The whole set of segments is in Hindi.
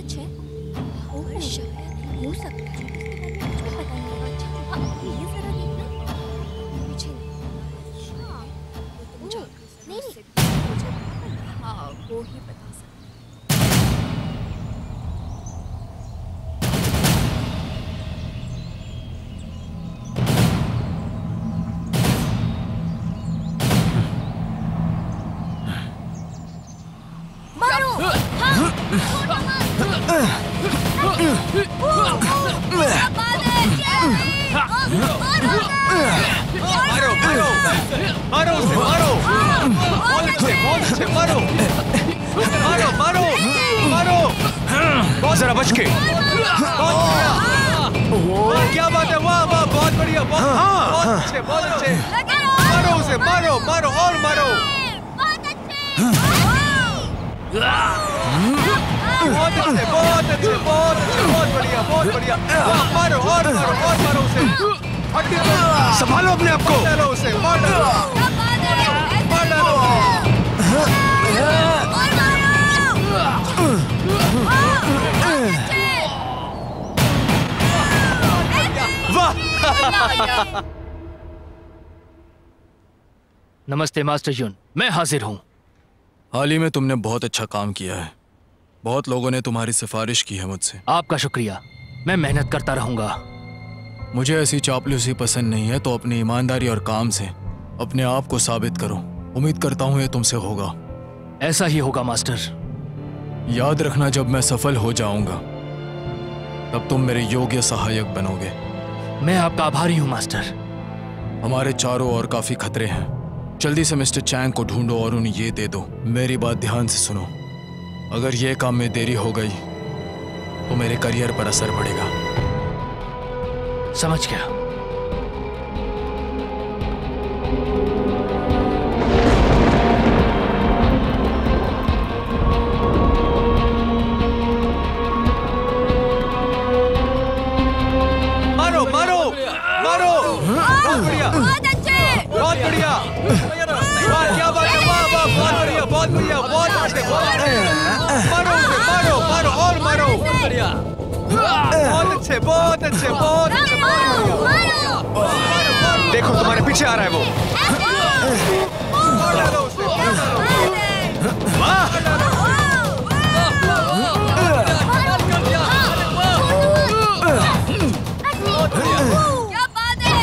सच है? ओह शायद हो सकता है, मुझे पता नहीं लगा। अच्छा हाँ, ये जरा देखना। मुझे अच्छा तुम जाकर नहीं मुझे हाँ वो ही बता सकते। मारो मारो मारो उसे मारो बहुत अच्छे मारो मारो मारो मारो बहुत जरा बच के बहुत बढ़िया क्या बात है वाह वाह बहुत बढ़िया बहुत अच्छे मारो उसे मारो मारो और मारो बहुत अच्छे बहुत बढ़िया मारो और मारो उसे संभालो अपने आप को मारो उसे मार डालो वाह नमस्ते मास्टर यून, मैं हाजिर हूं। हाल ही में तुमने बहुत अच्छा काम किया है। बहुत लोगों ने तुम्हारी सिफारिश की है मुझसे। आपका शुक्रिया, मैं मेहनत करता रहूंगा। मुझे ऐसी चापलूसी पसंद नहीं है, तो अपनी ईमानदारी और काम से अपने आप को साबित करो। उम्मीद करता हूँ ये तुमसे होगा। ऐसा ही होगा मास्टर। याद रखना, जब मैं सफल हो जाऊंगा तब तुम मेरे योग्य सहायक बनोगे। मैं आपका आभारी हूँ मास्टर। हमारे चारों ओर काफी खतरे हैं। जल्दी से मिस्टर चैंग को ढूंढो और उन्हें ये दे दो। मेरी बात ध्यान से सुनो, अगर ये काम में देरी हो गई तो मेरे करियर पर असर पड़ेगा। समझ गया। मारो मारो मारो बहुत बढ़िया बहुत बढ़िया वाह क्या बात है वाह वाह बहुत बढ़िया बहुत अच्छे मारो उसे मारो और मारो बढ़िया बहुत अच्छे देखो तुम्हारे पीछे आ रहा है वो। वाह क्या बात है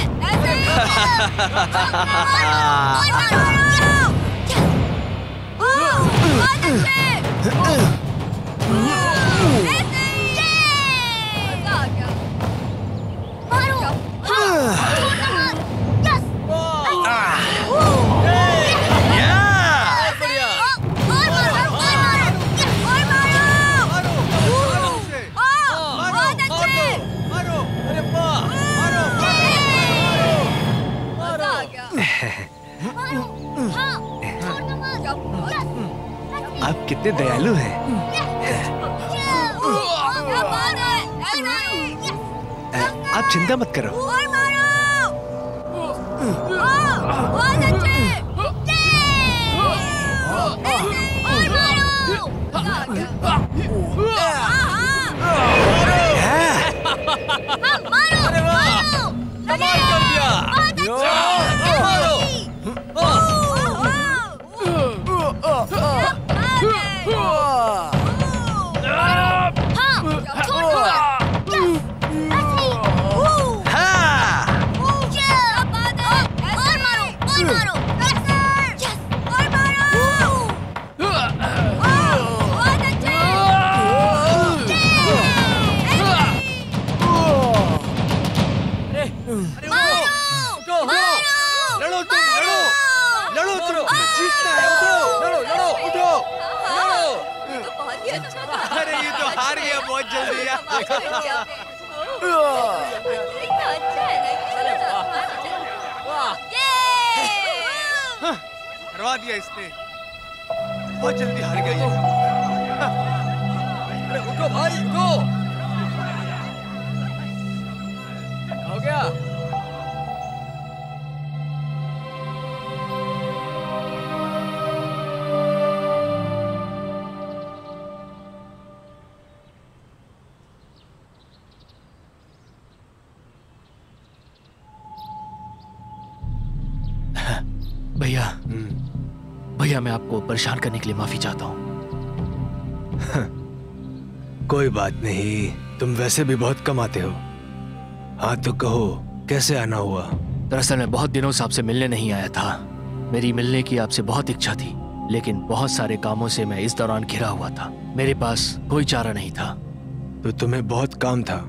आप कितने दयालु हैं। आप चिंता मत करो। अरे ये तो हार गया बहुत जल्दी यार। हरवा दिया इसने, बहुत जल्दी हार गया ये। अरे उठो भाई उठो, हो गया। भैया भैया, मैं आपको परेशान करने के लिए माफी चाहता हूँ। कोई बात नहीं, तुम वैसे भी बहुत कमाते हो। हाँ तो कहो, कैसे आना हुआ? दरअसल मैं बहुत दिनों से आपसे मिलने नहीं आया था। मेरी मिलने की आपसे बहुत इच्छा थी, लेकिन बहुत सारे कामों से मैं इस दौरान घिरा हुआ था। मेरे पास कोई चारा नहीं था। तो तुम्हें बहुत काम था।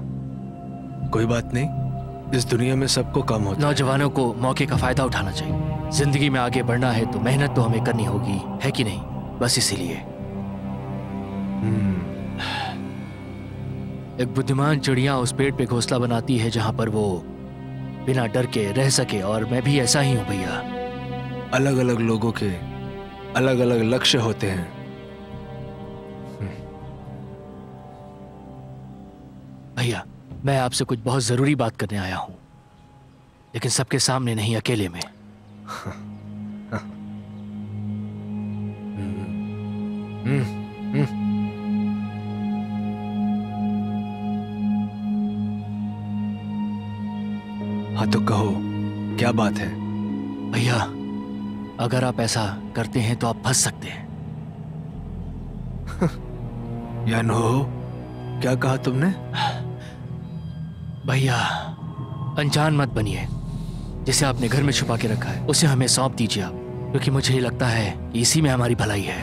कोई बात नहीं, इस दुनिया में सबको काम होता है। नौजवानों को मौके का फायदा उठाना चाहिए। जिंदगी में आगे बढ़ना है तो मेहनत तो हमें करनी होगी, है कि नहीं? बस इसीलिए एक बुद्धिमान चिड़िया उस पेड़ पे घोंसला बनाती है जहां पर वो बिना डर के रह सके, और मैं भी ऐसा ही हूं भैया। अलग अलग लोगों के अलग अलग लक्ष्य होते हैं। भैया, मैं आपसे कुछ बहुत जरूरी बात करने आया हूं, लेकिन सबके सामने नहीं, अकेले में। हाँ तो कहो, क्या बात है? भैया, अगर आप ऐसा करते हैं तो आप फंस सकते हैं। यानो, क्या कहा तुमने? भैया, अनजान मत बनिए। जिसे आपने घर में छुपा के रखा है उसे हमें सौंप दीजिए आप, क्योंकि मुझे लगता है कि इसी में हमारी भलाई है।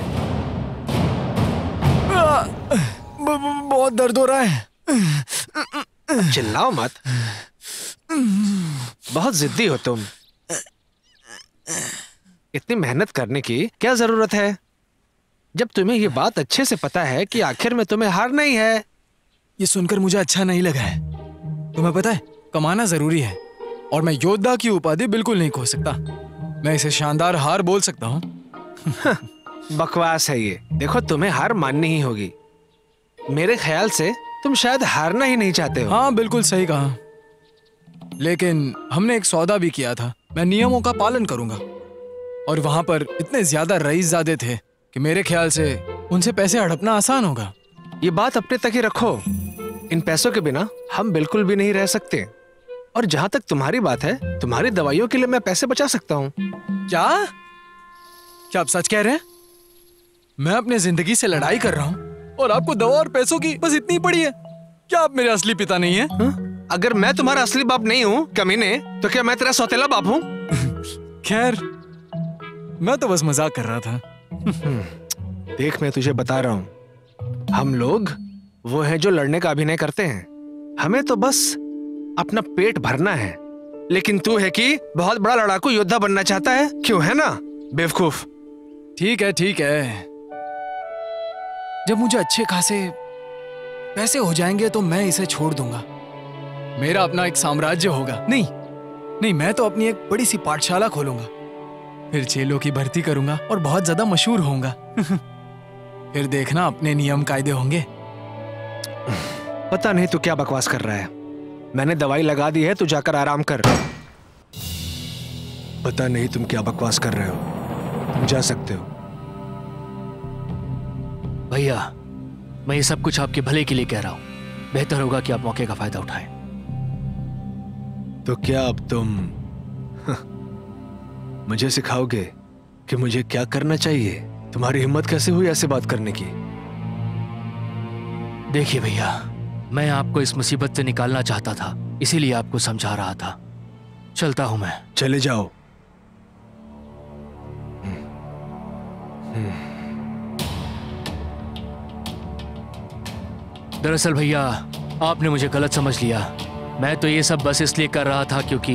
बहुत दर्द हो रहा है। चिल्लाओ मत, बहुत जिद्दी हो तुम। इतनी मेहनत करने की क्या जरूरत है, जब तुम्हें ये बात अच्छे से पता है कि आखिर में तुम्हें हारना ही है। ये सुनकर मुझे अच्छा नहीं लगा है। तुम्हें पता है, कमाना जरूरी है, और मैं योद्धा की उपाधि बिल्कुल नहीं खो सकता। मैं इसे शानदार हार बोल सकता हूँ। बकवास है ये। देखो, तुम्हें हार माननी ही होगी। मेरे ख्याल से तुम शायद हारना ही नहीं चाहते हो। हाँ, बिल्कुल सही कहा। लेकिन हमने एक सौदा भी किया था। मैं नियमों का पालन करूंगा, और वहां पर इतने ज्यादा रईसजादे थे कि मेरे ख्याल से उनसे पैसे हड़पना आसान होगा। ये बात अपने तक ही रखो। इन पैसों के बिना हम बिल्कुल भी नहीं रह सकते। और जहां तक तुम्हारी बात है, तुम्हारी दवाइयों के लिए मैं पैसे बचा सकता हूँ। क्या क्या आप सच कह रहे हैं? मैं अपने जिंदगी से लड़ाई कर रहा हूँ और आपको दवा और पैसों की बस इतनी पड़ी है? क्या आप मेरे असली पिता नहीं है? अगर मैं तुम्हारा असली बाप नहीं हूँ कमीने, तो क्या मैं तेरा सौतेला बाप हूँ? खैर, मैं तो बस मजाक कर रहा था। देख, मैं तुझे बता रहा हूँ, हम लोग वो हैं जो लड़ने का अभिनय करते हैं। हमें तो बस अपना पेट भरना है। लेकिन तू है कि बहुत बड़ा लड़ाकू योद्धा बनना चाहता है, क्यों? है ना बेवकूफ? ठीक है, ठीक है। जब मुझे अच्छे खासे पैसे हो जाएंगे तो मैं इसे छोड़ दूंगा। मेरा अपना एक साम्राज्य होगा। नहीं नहीं, मैं तो अपनी एक बड़ी सी पाठशाला खोलूंगा, फिर चेलों की भर्ती करूंगा और बहुत ज्यादा मशहूर होऊंगा। फिर देखना, अपने नियम कायदे होंगे। पता नहीं तू क्या बकवास कर रहा है। मैंने दवाई लगा दी है, तू जाकर आराम कर। पता नहीं तुम क्या बकवास कर रहे हो। तुम जा सकते हो। भैया, मैं ये सब कुछ आपके भले के लिए कह रहा हूँ। बेहतर होगा कि आप मौके का फायदा उठाएं। तो क्या अब तुम मुझे सिखाओगे कि मुझे क्या करना चाहिए? तुम्हारी हिम्मत कैसे हुई ऐसे बात करने की? देखिए भैया, मैं आपको इस मुसीबत से निकालना चाहता था, इसीलिए आपको समझा रहा था। चलता हूं मैं। चले जाओ। दरअसल भैया, आपने मुझे गलत समझ लिया। मैं तो ये सब बस इसलिए कर रहा था क्योंकि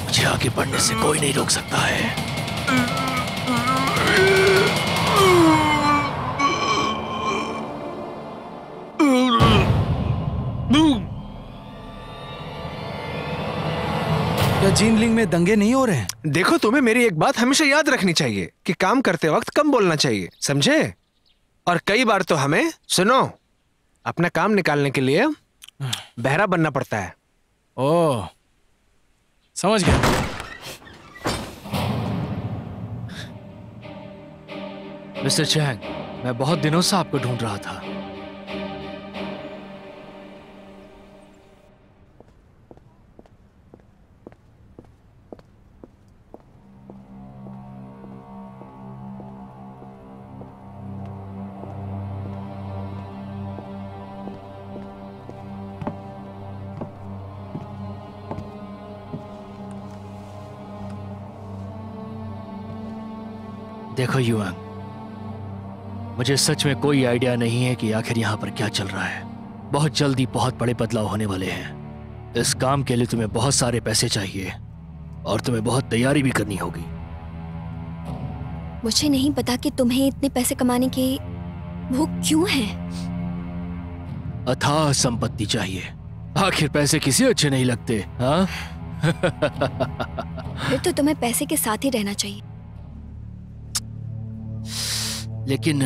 मुझे आगे बढ़ने से कोई नहीं रोक सकता है। क्या जीनलिंग में दंगे नहीं हो रहे हैं? देखो, तुम्हें मेरी एक बात हमेशा याद रखनी चाहिए कि काम करते वक्त कम बोलना चाहिए, समझे? और कई बार तो हमें, सुनो, अपना काम निकालने के लिए बहरा बनना पड़ता है। ओह, समझ गया। मिस्टर चैंग, मैं बहुत दिनों से आपको ढूंढ रहा था। देखो युआंग, मुझे सच में कोई आइडिया नहीं है कि आखिर यहाँ पर क्या चल रहा है। बहुत जल्दी बहुत बड़े बदलाव होने वाले हैं। इस काम के लिए तुम्हें बहुत सारे पैसे चाहिए और तुम्हें बहुत तैयारी भी करनी होगी। मुझे नहीं पता कि तुम्हें इतने पैसे कमाने की भूख क्यों है। अथाह संपत्ति चाहिए। आखिर पैसे किसी अच्छे नहीं लगते, हाँ? फिर तो तुम्हें पैसे के साथ ही रहना चाहिए। लेकिन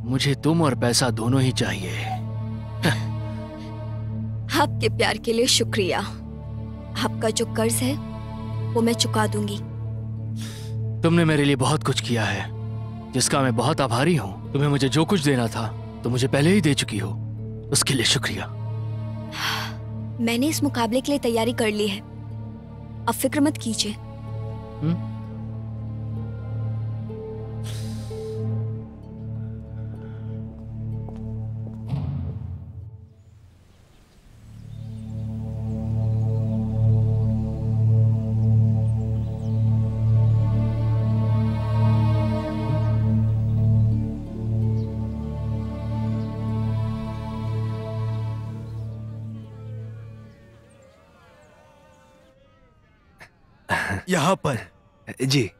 मुझे तुम और पैसा दोनों ही चाहिए। आपके प्यार के लिए शुक्रिया। आपका जो कर्ज है वो मैं चुका दूंगी। तुमने मेरे लिए बहुत कुछ किया है जिसका मैं बहुत आभारी हूँ। तुम्हें मुझे जो कुछ देना था तो मुझे पहले ही दे चुकी हो, उसके लिए शुक्रिया। मैंने इस मुकाबले के लिए तैयारी कर ली है, अब फिक्र मत कीजिए। यहाँ पर जी।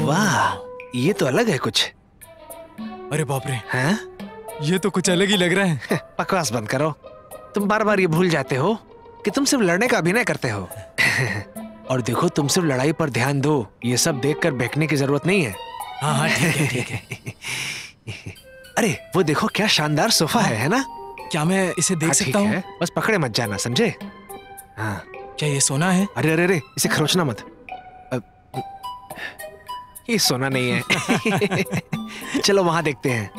वाह, ये तो अलग है कुछ। अरे बाप रे, हैं? ये तो कुछ अलग ही लग रहा है। बकवास बंद करो। तुम बार बार ये भूल जाते हो कि तुम सिर्फ लड़ने का अभिनय करते हो। और देखो, तुम सिर्फ लड़ाई पर ध्यान दो। ये सब देखकर बहकने की जरूरत नहीं है। हाँ हाँ, ठीक है ठीक है। अरे वो देखो, क्या शानदार सोफा है ना? क्या मैं इसे देख सकता हूँ? बस पकड़े मत जाना, समझे? हाँ। क्या ये सोना है? अरे अरे अरे, इसे खरोचना मत। ये सोना नहीं है। चलो वहां देखते हैं।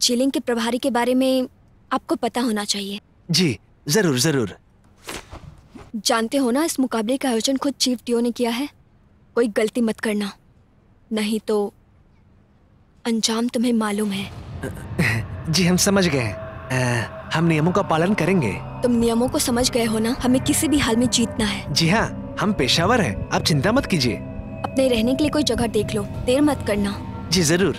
जिलिंग के प्रभारी के बारे में आपको पता होना चाहिए। जी जरूर जरूर। जानते हो ना, इस मुकाबले का आयोजन खुद चीफ टीओ ने किया है। कोई गलती मत करना, नहीं तो अंजाम तुम्हें मालूम है। जी हम समझ गए। हम नियमों का पालन करेंगे। तुम नियमों को समझ गए हो ना? हमें किसी भी हाल में जीतना है। जी हाँ, हम पेशावर हैं, आप चिंता मत कीजिए। अपने रहने के लिए कोई जगह देख लो, देर मत करना। जी जरूर।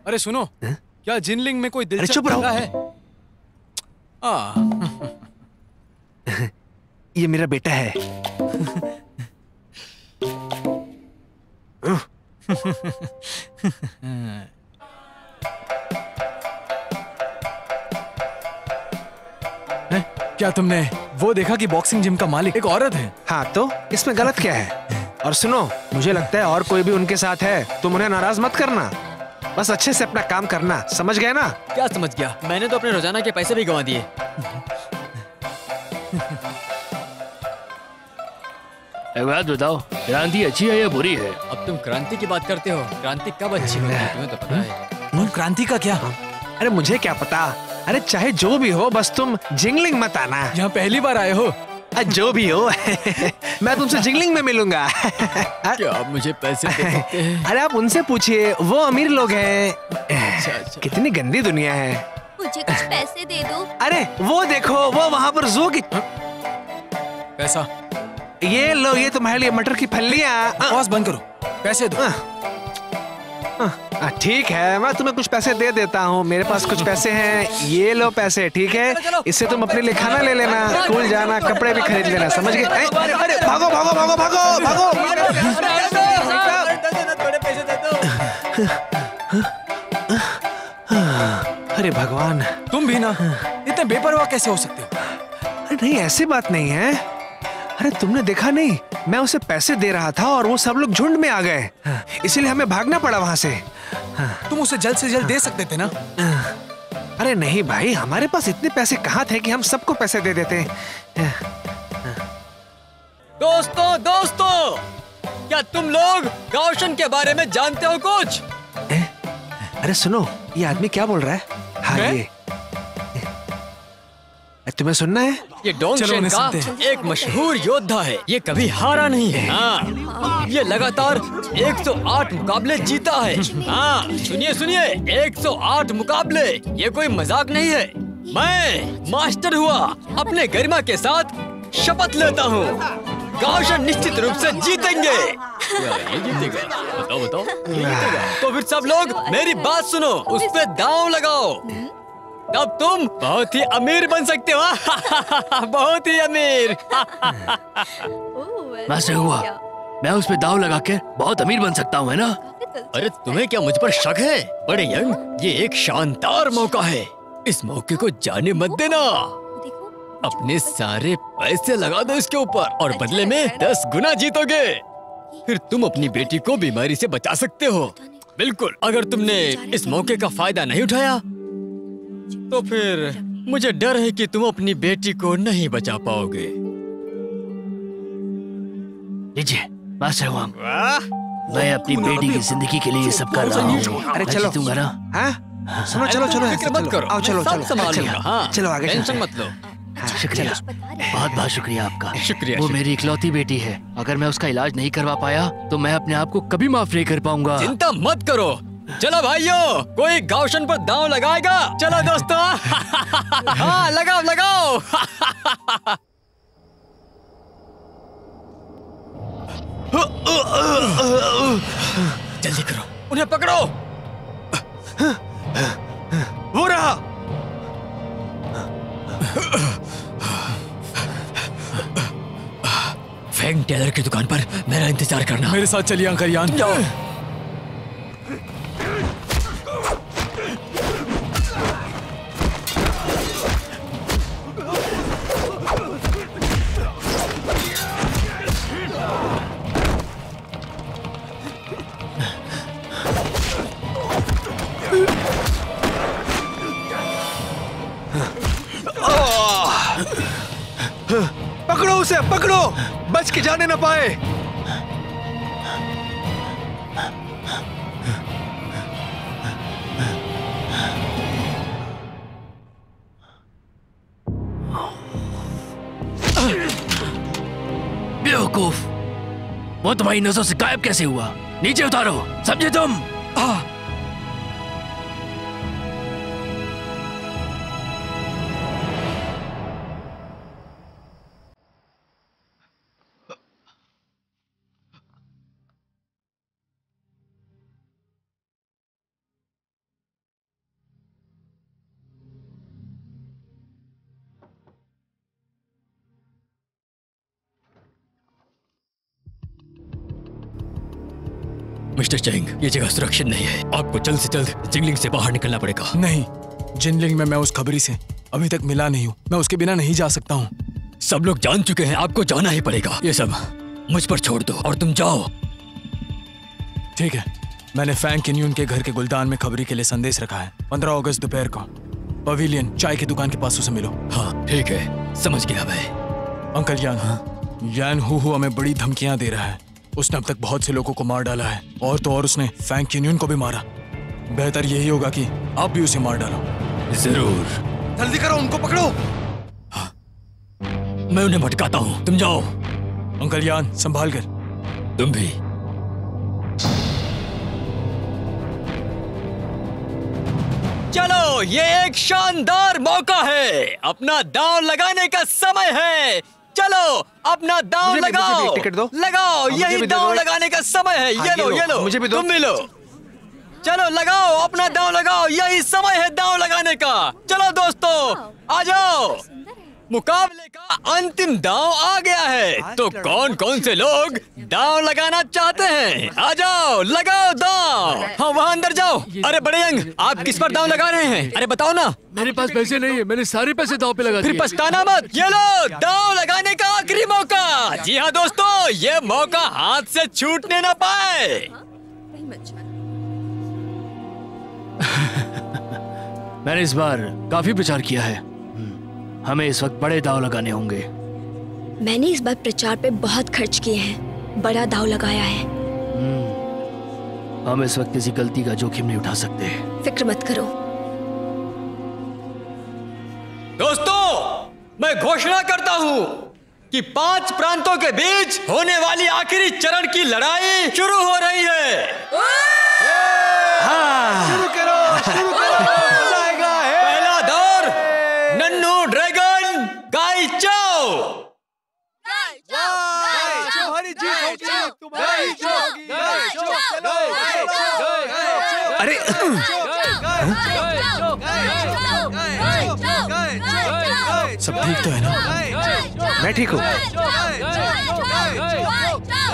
अरे सुनो, क्या जिनलिंग में कोई दिलचस्प चुप रहो। जगह है? ये मेरा बेटा है। क्या तुमने वो देखा कि बॉक्सिंग जिम का मालिक एक औरत है? हाँ, तो इसमें गलत क्या है? और सुनो, मुझे लगता है और कोई भी उनके साथ है। तुम उन्हें नाराज मत करना, बस अच्छे से अपना काम करना, समझ गए ना? क्या समझ गया? मैंने तो अपने रोजाना के पैसे भी गंवा दिए। एक बात बताओ, क्रांति अच्छी है या बुरी है? अब तुम क्रांति की बात करते हो। क्रांति कब अच्छी होती है तुम्हें तो पता है। क्रांति का क्या? अरे मुझे क्या पता। अरे चाहे जो भी हो, बस तुम जिंगलिंग मत आना। यहाँ पहली बार आए हो? जो भी हो। मैं तुमसे जिंगलिंग में मिलूंगा। क्या आप मुझे पैसे दे सकते हैं? अरे आप उनसे पूछिए, वो अमीर लोग हैं। अच्छा। कितनी गंदी दुनिया है। मुझे कुछ पैसे दे दो। अरे वो देखो, वो वहाँ पर जू की पैसा ये लो, ये तुम्हारे लिए मटर की फलियाँ। बॉस बंद करो, पैसे दो। ठीक है, मैं तुम्हें कुछ पैसे दे देता हूँ। मेरे पास कुछ पैसे हैं, ये लो पैसे, ठीक है? इससे तुम अपने लिए खाना ले लेना, स्कूल जाना, कपड़े भी खरीद लेना, समझ गए? अरे भागो भागो भागो भागो भागो। थोड़े पैसे दे दो। अरे भगवान, तुम भी ना इतने बेपरवाह कैसे हो सकते हो? नहीं, ऐसी बात नहीं है। अरे तुमने देखा नहीं, मैं उसे पैसे दे रहा था और वो सब लोग झुंड में आ गए, इसीलिए हमें भागना पड़ा वहां से। तुम उसे जल्द से जल्द दे सकते थे ना। अरे नहीं भाई, हमारे पास इतने पैसे कहाँ थे कि हम सबको पैसे दे देते। दोस्तों, क्या तुम लोग गाउशन के बारे में जानते हो कुछ? अरे सुनो, ये आदमी क्या बोल रहा है? हाँ, ये तुम्हें सुनना है? ये डोंगशेन का एक मशहूर योद्धा है। ये कभी हारा नहीं है। हाँ, ये लगातार 108 मुकाबले जीता है। हाँ, सुनिए, 108 मुकाबले, ये कोई मजाक नहीं है। मैं मास्टर हुआ, अपने गरिमा के साथ शपथ लेता हूँ, गाउशन निश्चित रूप से जीतेंगे। ये जीतेगा? बताओ। ये जीतेगा? तो फिर सब लोग मेरी बात सुनो, उस पे दांव लगाओ, तब तुम बहुत ही अमीर बन सकते हो। बहुत ही अमीर। मास्टर हुआ, मैं उस पे दाव लगा के बहुत अमीर बन सकता हूँ, है ना? अरे तुम्हें क्या मुझ पर शक है? बड़े यंग, ये एक शानदार मौका है, इस मौके को जाने मत देना। अपने सारे पैसे लगा दो इसके ऊपर और बदले में 10 गुना जीतोगे। फिर तुम अपनी बेटी को बीमारी से बचा सकते हो। बिल्कुल, अगर तुमने इस मौके का फायदा नहीं उठाया तो फिर मुझे डर है कि तुम अपनी बेटी को नहीं बचा पाओगे। लीजिए मास्टर हुआ, मैं अपनी बेटी की जिंदगी के लिए ये सब कर रहा हूँ। अरे चलो, दूंगा ना? हाँ? सुनो, चलो मत करो, आओ, चलो चलो आगे, टेंशन मत लो। शुक्रिया, बहुत शुक्रिया आपका। शुक्रिया। वो मेरी इकलौती बेटी है, अगर मैं उसका इलाज नहीं करवा पाया तो मैं अपने आप को कभी माफ नहीं कर पाऊंगा। चिंता मत करो। चलो भाइयों, कोई गाउशन पर दांव लगाएगा? चलो दोस्तों। हाँ, लगाओ। जल्दी करो, उन्हें पकड़ो। वो रहा। फेंग टेलर की दुकान पर मेरा इंतजार करना। मेरे साथ चलिए अंकल यान। जाओ। पकड़ो उसे, पकड़ो, बच के जाने ना पाए। बेवकूफ, वो तुम्हारी नजरों से गायब कैसे हुआ? नीचे उतारो, समझे तुम? मिस्टर चैंग, ये जगह सुरक्षित नहीं है। आपको जल्द से जल्द जिंगलिंग से बाहर निकलना पड़ेगा। नहीं, जिनलिंग में मैं उस खबरी से अभी तक मिला नहीं हूँ। मैं उसके बिना नहीं जा सकता हूँ। सब लोग जान चुके हैं, आपको जाना ही पड़ेगा। ये सब मुझ पर छोड़ दो और तुम जाओ। ठीक है, मैंने फैंग किन्यून के घर के गुलदान में खबरी के लिए संदेश रखा है। 15 अगस्त दोपहर को पवेलियन चाय की दुकान के पास उसे मिलो। हाँ ठीक है, समझ गया मैं। अंकल यान, यान हु हमें बड़ी धमकियां दे रहा है। उसने अब तक बहुत से लोगों को मार डाला है, और तो और उसने फैंग किन्यून को भी मारा। बेहतर यही होगा कि आप भी उसे मार डालो। जरूर। जल्दी करो, उनको पकड़ो। हाँ, मैं उन्हें भटकाता हूँ, तुम जाओ। अंकल यान, संभाल कर। तुम भी। चलो, ये एक शानदार मौका है, अपना दांव लगाने का समय है। चलो अपना दांव लगाओ। मुझे भी एक टिकट दो। लगाओ, मुझे यही भी दे दांव दो। लगाने का समय है। हाँ, ये लो मुझे भी दो। तुम भी लो। चलो लगाओ, अपना दांव लगाओ, यही समय है दांव लगाने का। चलो दोस्तों आ जाओ, मुकाबले का अंतिम दांव आ गया है। तो कौन कौन से लोग दांव लगाना चाहते हैं? आ जाओ, लगाओ दांव। हाँ वहाँ अंदर जाओ। अरे बड़े यंग, आप किस पर दांव लगा रहे हैं? अरे बताओ ना। मेरे पास पैसे नहीं है, मैंने सारे पैसे दांव पे लगा फिर दिए। पछताना मत। ये लो दांव लगाने का आखिरी मौका। जी हाँ दोस्तों, ये मौका हाथ से छूटने ना पाए। मैंने इस बार काफी प्रचार किया है। हमें इस वक्त बड़े दांव लगाने होंगे। मैंने इस बार प्रचार पे बहुत खर्च किए हैं, बड़ा दांव लगाया है। हम इस वक्त किसी गलती का जोखिम नहीं उठा सकते। फिक्र मत करो। दोस्तों मैं घोषणा करता हूँ कि 5 प्रांतों के बीच होने वाली आखिरी चरण की लड़ाई शुरू हो रही है। शुरू करो, मजा आएगा। पहला दौर नन्नू ड्रैगन गाई चाओ। तुम्हारी जीत होगी, तुम्हारी जीत होगी। अरे सब ठीक तो है ना? मैं ठीक हूँ।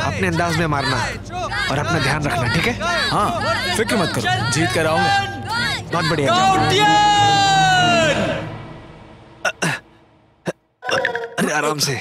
अपने अंदाज में मारना और अपना ध्यान रखना, ठीक है? हाँ फिक्र मत करो, जीत कर आऊंगा। बहुत बढ़िया। अरे आराम से।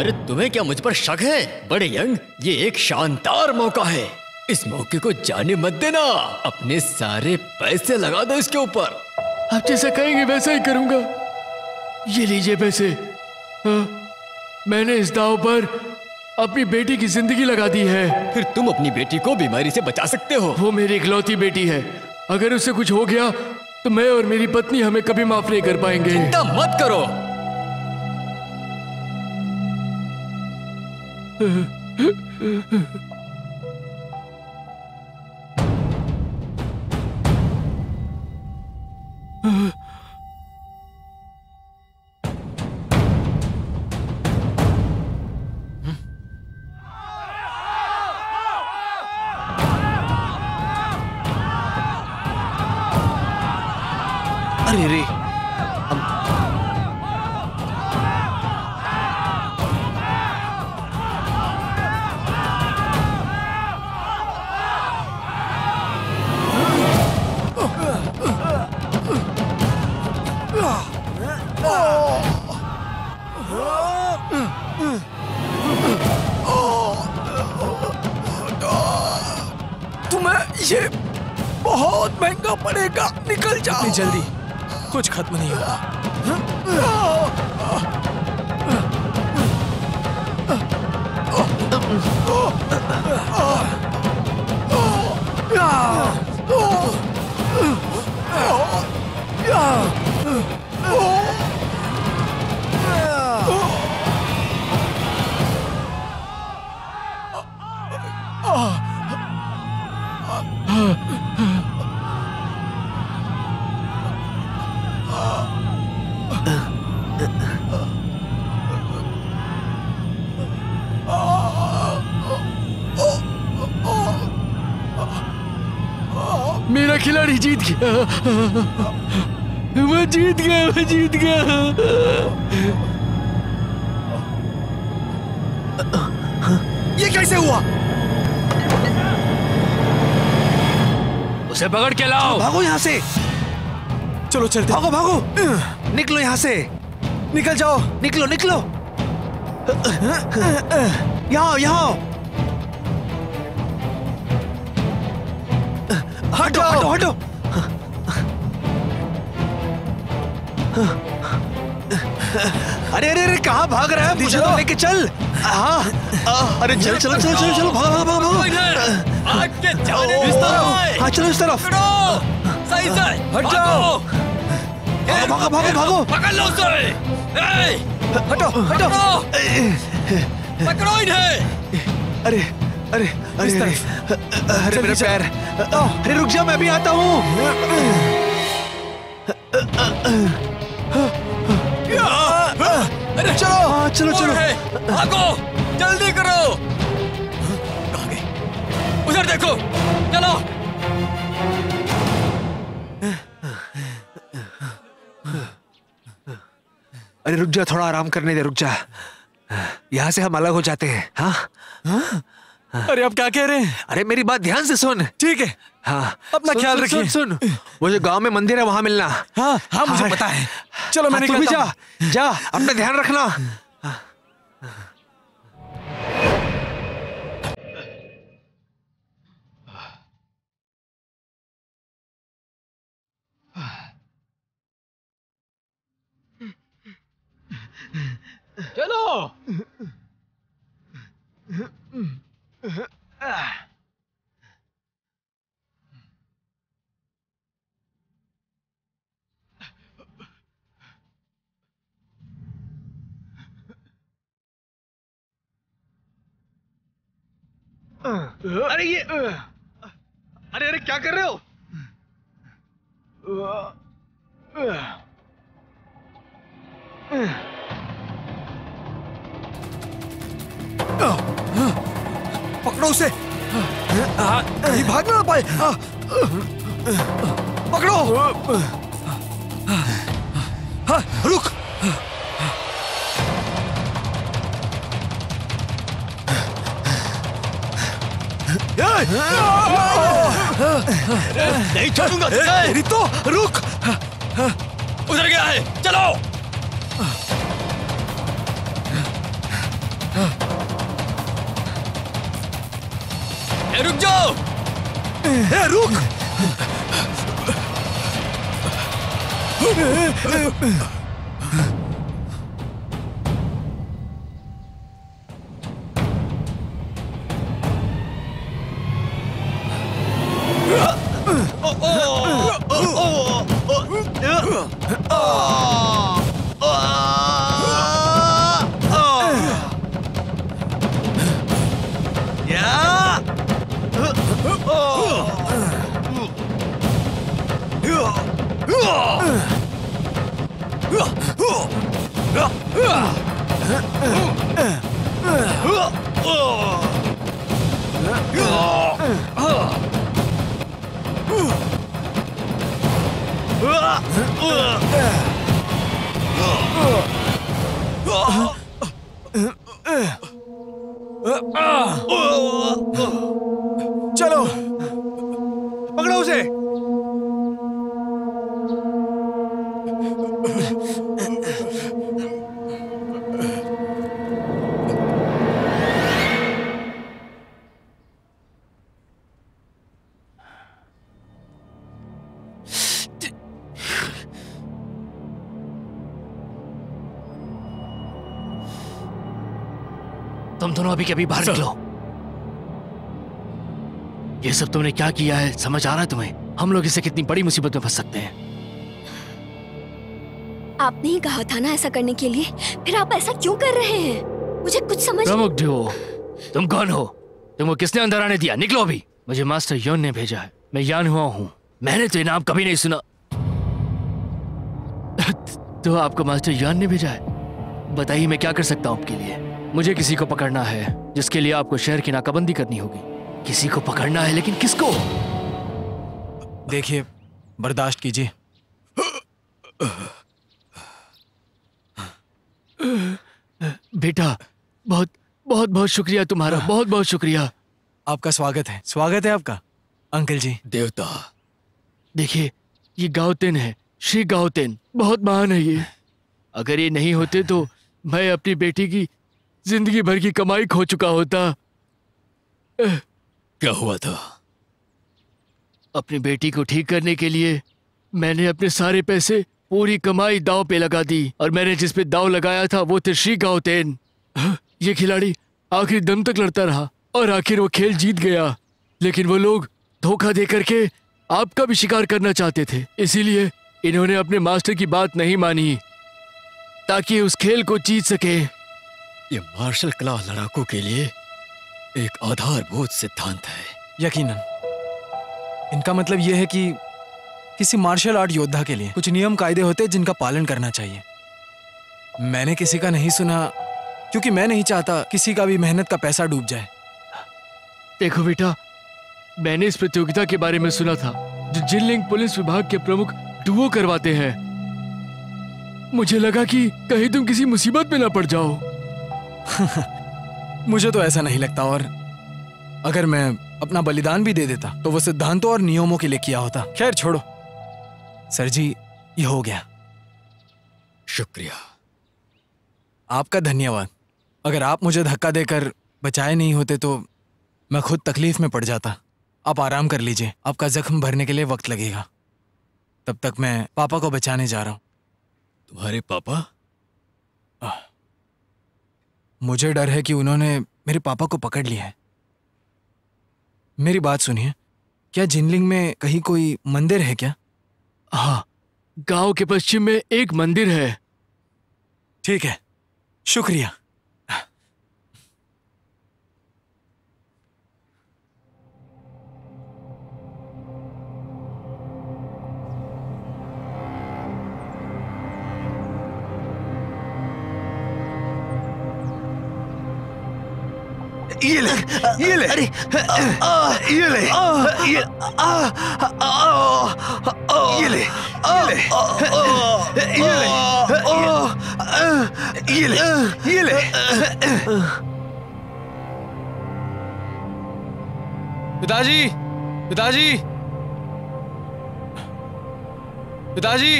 अरे तुम्हें क्या मुझ पर शक है? बड़े यंग, ये एक शानदार मौका है। इस मौके को जाने मत देना। अपने सारे पैसे लगा दो इसके ऊपर। आप जैसा कहेंगे वैसा ही करूंगा। ये लीजिए पैसे। हाँ, मैंने इस दांव पर अपनी बेटी की जिंदगी लगा दी है। फिर तुम अपनी बेटी को बीमारी से बचा सकते हो। वो मेरी इकलौती बेटी है, अगर उसे कुछ हो गया तो मैं और मेरी पत्नी हमें कभी माफ नहीं कर पाएंगे। चिंता मत करो। अरे रे तुम्हें ये बहुत महंगा पड़ेगा। निकल जाओ। इतनी जल्दी कुछ खत्म नहीं होगा। मेरा खिलाड़ी जीत गया। मैं जीत गया, मैं जीत गया। ये कैसे हुआ? उसे पकड़ के लाओ। भागो यहाँ से। चलो चलते। भागो भागो, निकलो यहाँ से। निकल जाओ, निकलो निकलो। यहाँ यहाँ हटो हटो हटो। अरे अरे अरे कहाँ भाग रहा है? मुझे तो लेके चल। हाँ अरे चल चलो चलो चलो चलो भागो भागो भागो भागो। आगे जाने इस तरफ। हाँ चलो इस तरफ। सही से हट जाओ। भागो भागो भागो। पकड़ लो उसे। हटो हटो। पकड़ो इन्हें। अरे अरे अरे अरे मेरा पैर। अरे रुक जा, मैं भी आता हूँ। अरे चलो चलो चलो। भागो, जल्दी करो। कहाँ गए? उधर देखो, चलो। अरे रुक जा, थोड़ा आराम करने दे, रुक जा। यहाँ से हम अलग हो जाते हैं। हाँ अरे आप क्या कह रहे हैं? अरे मेरी बात ध्यान से सुन। ठीक है। हाँ अपना सुन, ख्याल सुन, रखिए। सुन सुन, वो जो गांव में मंदिर है वहां मिलना। हाँ हाँ मुझे पता है। चलो मैं तू भी निकलता जा हूँ। जा, अपना ध्यान रखना। चलो। अरे ये अरे अरे क्या कर रहे हो? पकड़ो उसे। कहीं भाग ना पाए। पकड़ो। हाँ, रुक। नहीं छोड़ूंगा तुझे। तो रुक। उधर गया है, चलो। रुक जाओ। रुक। चलो पकड़ो उसे। तुम दोनों अभी के अभी बाहर निकलो। ये सब तुमने क्या किया है समझ आ रहा है तुम्हें? हम लोग इससे कितनी बड़ी मुसीबत में फंस सकते हैं। आपने ही कहा था ना ऐसा करने के लिए, फिर आप ऐसा क्यों कर रहे हैं? मुझे कुछ समझ प्रमुख ड्यूओ, तुम कौन हो? तुमको किसने अंदर आने दिया? निकलो अभी। मुझे मास्टर योन ने भेजा है। मैं यान हुआ हूँ। मैंने तो ये नाम कभी नहीं सुना। तो आपको मास्टर यान ने भेजा है? बताइए मैं क्या कर सकता हूँ आपके लिए? मुझे किसी को पकड़ना है जिसके लिए आपको शहर की नाकाबंदी करनी होगी। किसी को पकड़ना है, लेकिन किसको? देखिए, बर्दाश्त कीजिए। बेटा, बहुत बहुत बहुत शुक्रिया तुम्हारा, बहुत बहुत शुक्रिया। आपका स्वागत है, स्वागत है आपका अंकल जी। देवता, देखिए ये गाओतेन है, श्री गाओतेन, बहुत महान है ये। अगर ये नहीं होते तो मैं अपनी बेटी की जिंदगी भर की कमाई खो चुका होता। क्या हुआ था? अपनी बेटी को ठीक करने के लिए मैंने अपने सारे पैसे, पूरी कमाई दांव पे लगा दी, और मैंने जिस पे दांव लगाया था वो थे श्री गाओतेन। ये खिलाड़ी आखिरी दम तक लड़ता रहा और आखिर वो खेल जीत गया, लेकिन वो लोग धोखा दे करके आपका भी शिकार करना चाहते थे। इसीलिए इन्होंने अपने मास्टर की बात नहीं मानी ताकि उस खेल को जीत सके। ये मार्शल कला लड़ाकों के लिए एक आधारभूत सिद्धांत है। यकीनन इनका मतलब यह है कि किसी मार्शल आर्ट योद्धा के लिए कुछ नियम कायदे होते हैं जिनका पालन करना चाहिए। मैंने किसी का नहीं सुना, क्योंकि मैं नहीं चाहता किसी का भी मेहनत का पैसा डूब जाए। देखो बेटा, मैंने इस प्रतियोगिता के बारे में सुना था जो जिनलिंग पुलिस विभाग के प्रमुख डुओ करवाते हैं। मुझे लगा कि कहीं तुम किसी मुसीबत में ना पड़ जाओ। मुझे तो ऐसा नहीं लगता, और अगर मैं अपना बलिदान भी दे देता तो वो सिद्धांतों और नियमों के लिए किया होता। खैर छोड़ो सर जी, ये हो गया। शुक्रिया। आपका धन्यवाद। अगर आप मुझे धक्का देकर बचाए नहीं होते तो मैं खुद तकलीफ में पड़ जाता। आप आराम कर लीजिए, आपका जख्म भरने के लिए वक्त लगेगा। तब तक मैं पापा को बचाने जा रहा हूं। तुम्हारे पापा? मुझे डर है कि उन्होंने मेरे पापा को पकड़ लिया है। मेरी बात सुनिए, क्या जिनलिंग में कहीं कोई मंदिर है क्या? हाँ, गांव के पश्चिम में एक मंदिर है। ठीक है, शुक्रिया। ये ले, ये ले, अरे ये ले, ये ले, ये ले, ये ले। पिताजी, पिताजी, पिताजी,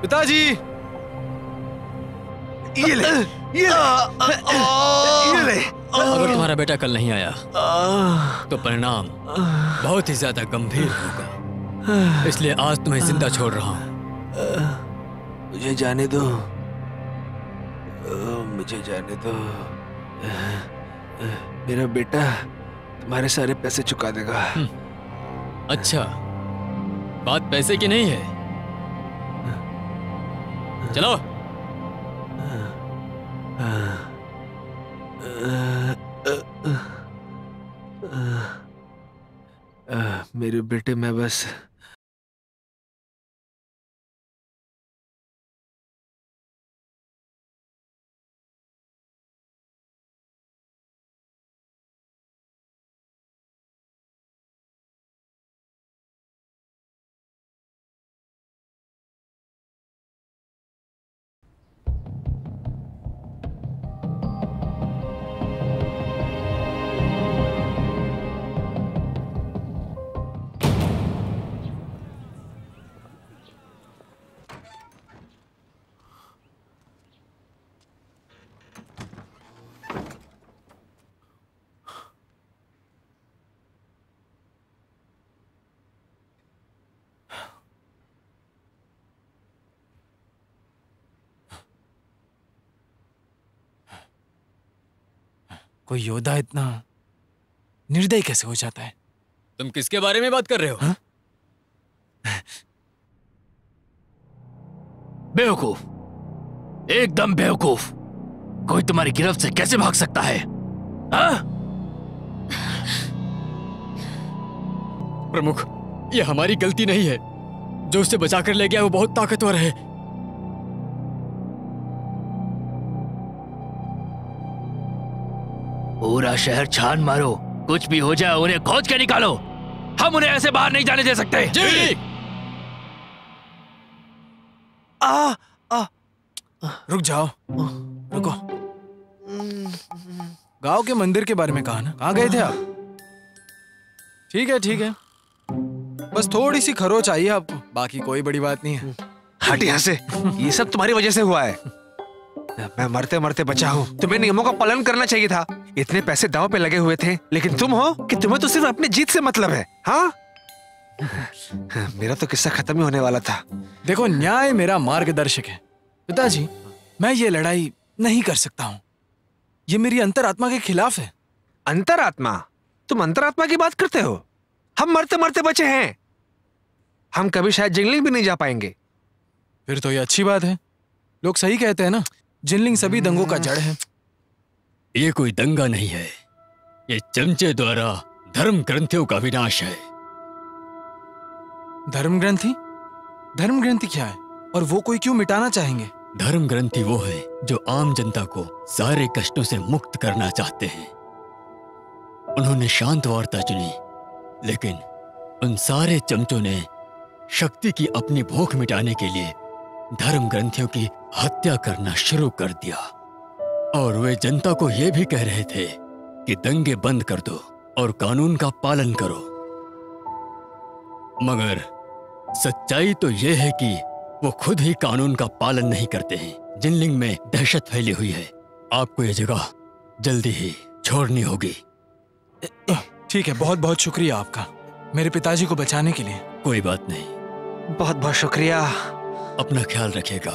पिताजी, ये ले, ये ले। अगर तुम्हारा बेटा कल नहीं आया तो परिणाम बहुत ही ज्यादा गंभीर होगा, इसलिए आज तुम्हें जिंदा छोड़ रहा हूँ। मुझे जाने दो, मुझे जाने दो। मेरा बेटा तुम्हारे सारे पैसे चुका देगा। अच्छा, बात पैसे की नहीं है। चलो। मेरे बेटे, मैं बस कोई योद्धा इतना निर्दयी कैसे हो जाता है? तुम किसके बारे में बात कर रहे हो? हाँ? बेवकूफ, एकदम बेवकूफ। कोई तुम्हारी गिरफ्त से कैसे भाग सकता है? हाँ? प्रमुख, ये हमारी गलती नहीं है। जो उसे बचाकर ले गया वो बहुत ताकतवर है। पूरा शहर छान मारो, कुछ भी हो जाए उन्हें खोज के निकालो। हम उन्हें ऐसे बाहर नहीं जाने दे सकते। जी। रुक जाओ, रुको। गांव के मंदिर के बारे में कहा ना, कहाँ गए थे आप? ठीक है ठीक है, बस थोड़ी सी खरोच आई है आपको, बाकी कोई बड़ी बात नहीं है। हट यहाँ से, ये सब तुम्हारी वजह से हुआ है। मैं मरते मरते बचा हूँ। तुम्हें नियमों का पालन करना चाहिए था। इतने पैसे दांव पे लगे हुए थे, लेकिन तुम हो कि तुम्हें तो सिर्फ अपनी जीत से मतलब है। हाँ, मेरा तो किस्सा खत्म ही होने वाला था। देखो, न्याय मेरा मार्गदर्शक है पिताजी। मैं ये लड़ाई नहीं कर सकता हूँ, ये मेरी अंतरात्मा के खिलाफ है। अंतरात्मा? तुम अंतरात्मा की बात करते हो? हम मरते मरते बचे हैं। हम कभी शायद जिंगलिंग भी नहीं जा पाएंगे। फिर तो ये अच्छी बात है। लोग सही कहते हैं ना, जिनलिंग सभी दंगों का जड़ है। ये कोई दंगा नहीं है, ये चमचे द्वारा धर्म ग्रंथियों का विनाश है। धर्म ग्रंथि? धर्म ग्रंथि क्या है और वो कोई क्यों मिटाना चाहेंगे? धर्म ग्रंथि वो है जो आम जनता को सारे कष्टों से मुक्त करना चाहते हैं। उन्होंने शांत वार्ता चुनी, लेकिन उन सारे चमचों ने शक्ति की अपनी भूख मिटाने के लिए धर्म ग्रंथियों की हत्या करना शुरू कर दिया। और वे जनता को यह भी कह रहे थे कि दंगे बंद कर दो और कानून का पालन करो। मगर सच्चाई तो यह है कि वो खुद ही कानून का पालन नहीं करते हैं। जिनलिंग में दहशत फैली हुई है। आपको यह जगह जल्दी ही छोड़नी होगी। ठीक है, बहुत बहुत शुक्रिया आपका, मेरे पिताजी को बचाने के लिए। कोई बात नहीं। बहुत बहुत शुक्रिया। अपना ख्याल रखिएगा।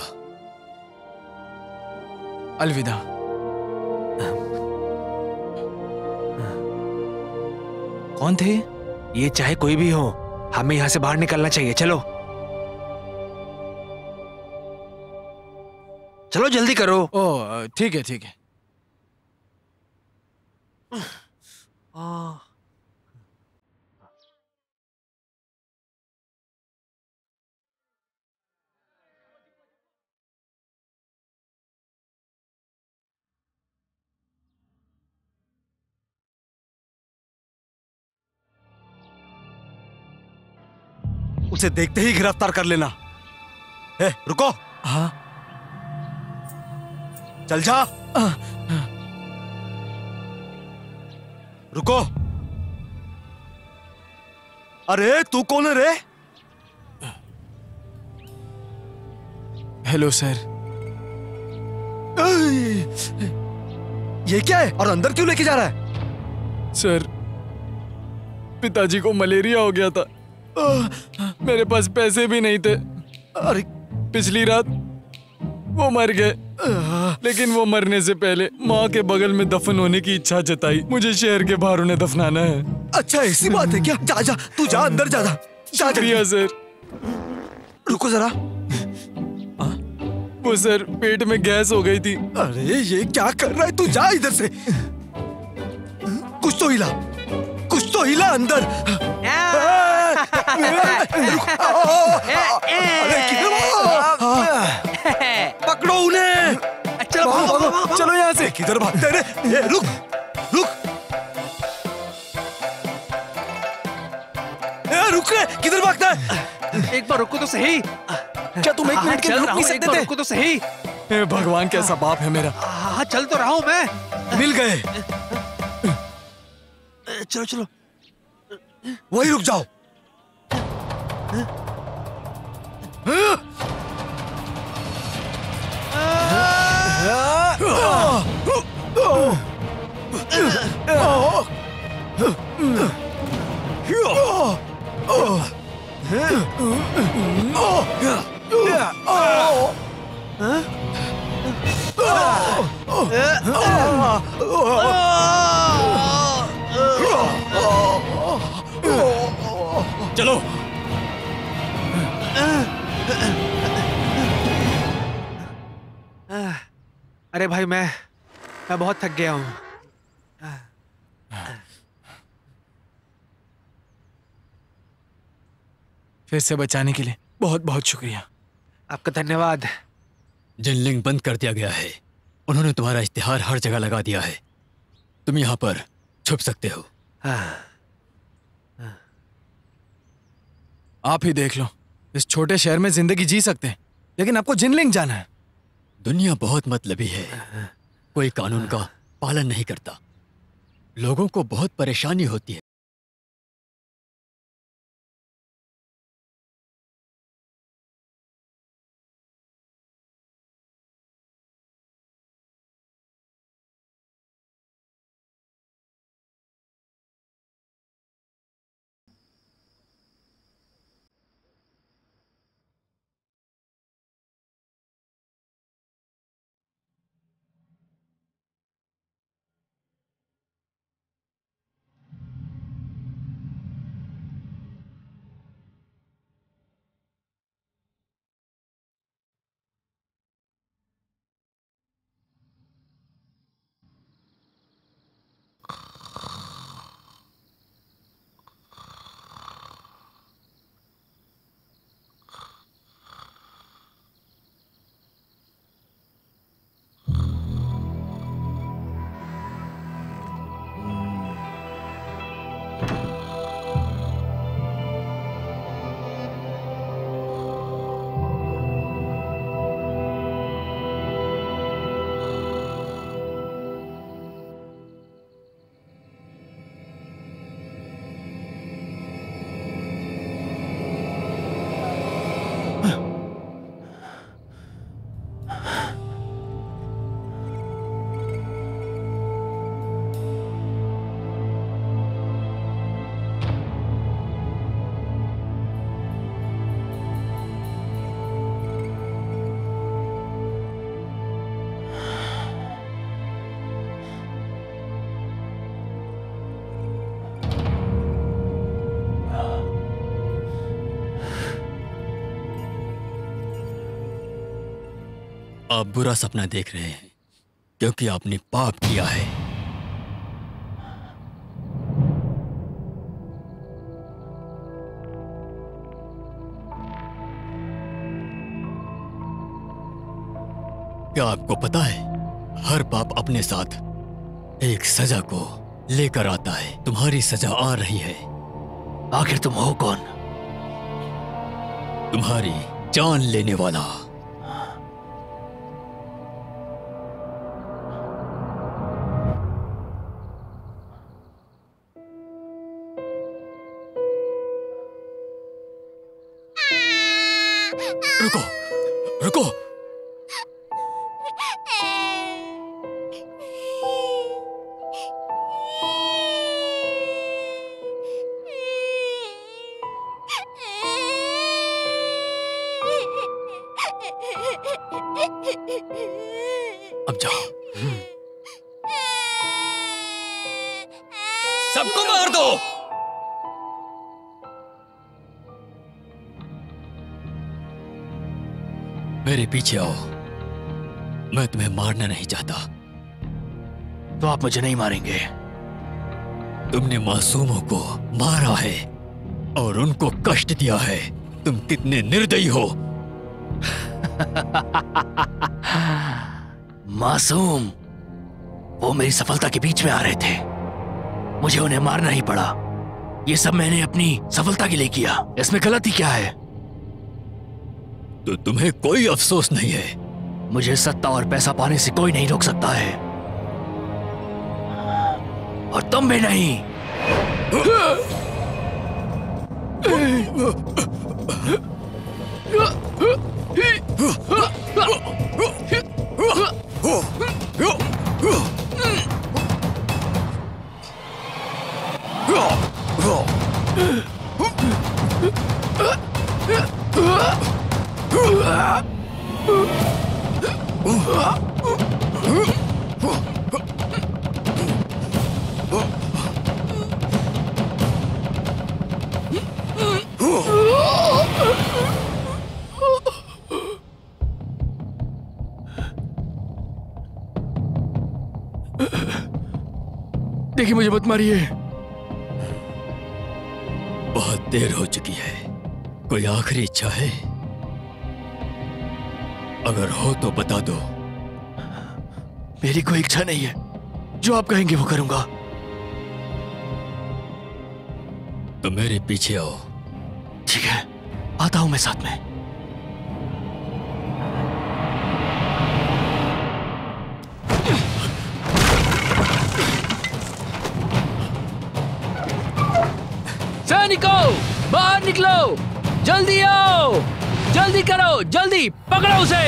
अलविदा। कौन थे ये? चाहे कोई भी हो, हमें यहाँ से बाहर निकलना चाहिए। चलो चलो, जल्दी करो। ओह ठीक है ठीक है। उसे देखते ही गिरफ्तार कर लेना। रुको। हाँ, चल जा। रुको। अरे तू कौन है रे? Hello sir. ये क्या है और अंदर क्यों लेके जा रहा है? सर, पिताजी को मलेरिया हो गया था। मेरे पास पैसे भी नहीं थे। अरे पिछली रात वो मर गए, लेकिन वो मरने से पहले माँ के बगल में दफन होने की इच्छा जताई। मुझे शहर के बाहर उन्हें दफनाना है। अच्छा ऐसी बात है क्या? जा जा, तू जा अंदर, जा जा। शुक्रिया सर। रुको जरा। वो सर, पेट में गैस हो गई थी। अरे ये क्या कर रहा है? तू जा इधर से। कुछ तो हिला, कुछ तो हिला अंदर। पकड़ो उन्हें। चलो भागो, भागो, भागो। चलो यहाँ से। किधर भागते रे? रुक रुक, रुक रे, किधर भागता है? एक बार रुको तो सही। क्या तुम एक मिनट के लिए चल रुक रहा नहीं हूँ, एक सकते बार थे? रुको तो सही। हे भगवान, कैसा बाप है मेरा। हाँ चल तो रहा हूँ मैं। मिल गए। चलो चलो। वही रुक जाओ। चलो। अरे भाई मैं बहुत थक गया हूँ। फिर से बचाने के लिए बहुत बहुत शुक्रिया। आपका धन्यवाद। जिनलिंग बंद कर दिया गया है। उन्होंने तुम्हारा इश्तिहार हर जगह लगा दिया है। तुम यहाँ पर छुप सकते हो। आप ही देख लो, इस छोटे शहर में जिंदगी जी सकते हैं, लेकिन आपको जिनलिंग जाना है। दुनिया बहुत मतलबी है। कोई कानून का पालन नहीं करता। लोगों को बहुत परेशानी होती है। आप बुरा सपना देख रहे हैं क्योंकि आपने पाप किया है। क्या आपको पता है, हर पाप अपने साथ एक सजा को लेकर आता है। तुम्हारी सजा आ रही है। आखिर तुम हो कौन? तुम्हारी जान लेने वाला। रुको रुको। अब जाओ। सबको मार दो। मेरे पीछे आओ। मैं तुम्हें मारना नहीं चाहता। तो आप मुझे नहीं मारेंगे? तुमने मासूमों को मारा है। और उनको कष्ट दिया है। तुम कितने निर्दयी हो। मासूम, वो मेरी सफलता के बीच में आ रहे थे, मुझे उन्हें मारना ही पड़ा। ये सब मैंने अपनी सफलता के लिए किया, इसमें गलती क्या है? तो तुम्हें कोई अफसोस नहीं है? मुझे सत्ता और पैसा पाने से कोई नहीं रोक सकता है, और तुम भी नहीं। देखिए, मुझे मत मारिए। बहुत देर हो चुकी है। कोई आखिरी इच्छा है? अगर हो तो बता दो। मेरी कोई इच्छा नहीं है, जो आप कहेंगे वो करूंगा। तो मेरे पीछे आओ। ठीक है, आता हूं मैं साथ में। सैनिकों, बाहर निकलो, जल्दी आओ, जल्दी करो, जल्दी पकड़ो उसे।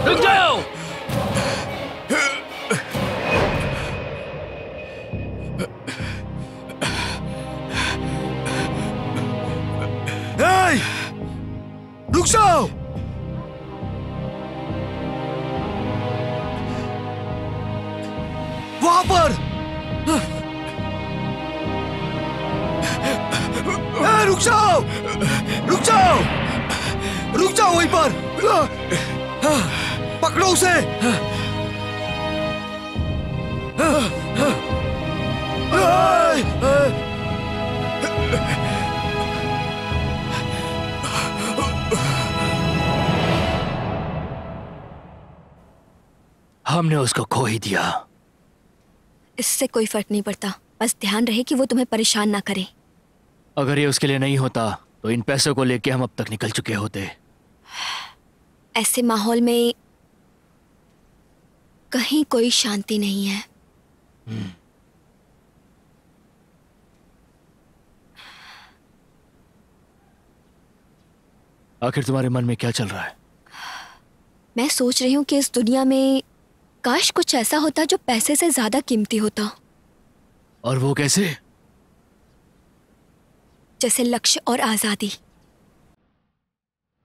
रुक जाओ। रुक जाओ। वहां पर रुक जाओ, रुक जाओ, रुक जाओ वहीं पर। पकड़ो उसे। हमने उसको खो ही दिया। इससे कोई फर्क नहीं पड़ता, बस ध्यान रहे कि वो तुम्हें परेशान ना करे। अगर ये उसके लिए नहीं होता तो इन पैसों को लेके हम अब तक निकल चुके होते। ऐसे माहौल में कहीं कोई शांति नहीं है। आखिर तुम्हारे मन में क्या चल रहा है? मैं सोच रही हूँ कि इस दुनिया में काश कुछ ऐसा होता जो पैसे से ज्यादा कीमती होता। और वो कैसे? जैसे लक्ष्य और आजादी।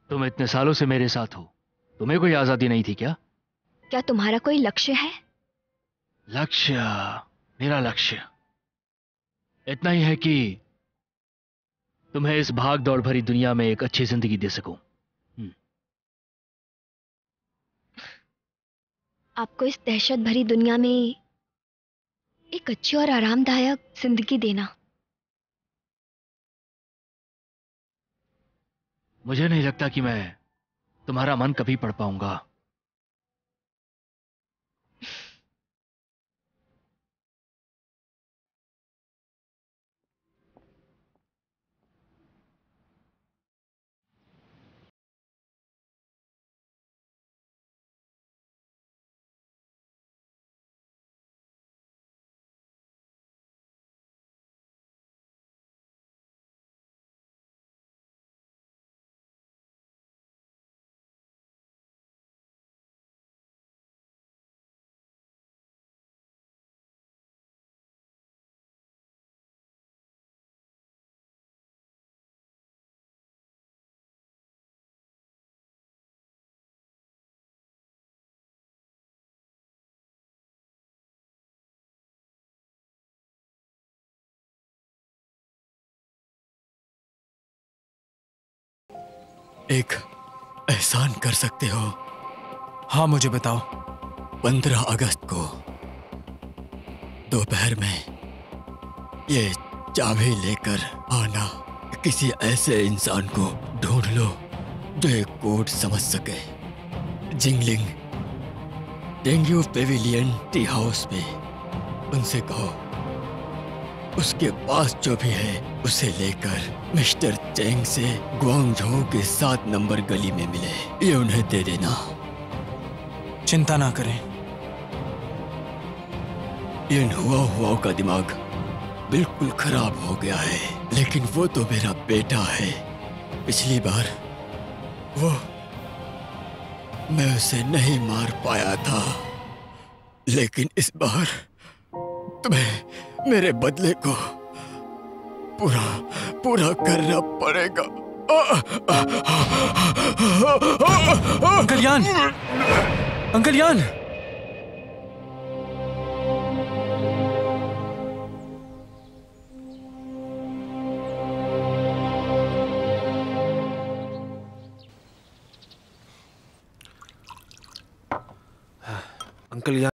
तुम इतने सालों से मेरे साथ हो, तुम्हें कोई आजादी नहीं थी क्या? क्या तुम्हारा कोई लक्ष्य है? लक्ष्य? मेरा लक्ष्य इतना ही है कि तुम्हें इस भाग दौड़ भरी दुनिया में एक अच्छी जिंदगी दे सकूं। आपको इस दहशत भरी दुनिया में एक अच्छी और आरामदायक जिंदगी देना। मुझे नहीं लगता कि मैं तुम्हारा मन कभी पढ़ पाऊंगा। एक एहसान कर सकते हो? हाँ, मुझे बताओ। 15 अगस्त को दोपहर में ये चाबी लेकर आना। किसी ऐसे इंसान को ढूंढ लो जो एक कोड समझ सके। Jingling dengue Pavilion tea house में उनसे कहो उसके पास जो भी है उसे लेकर मिस्टर चेंग से ग्वांगझो के 7 नंबर गली में मिले। ये उन्हें दे देना। चिंता ना करें। इन हुआ का दिमाग बिल्कुल खराब हो गया है, लेकिन वो तो मेरा बेटा है। पिछली बार वो मैं उसे नहीं मार पाया था, लेकिन इस बार तुम्हें मेरे बदले को पूरा करना पड़ेगा। अंकल यान! अंकल यान! अंकल यान!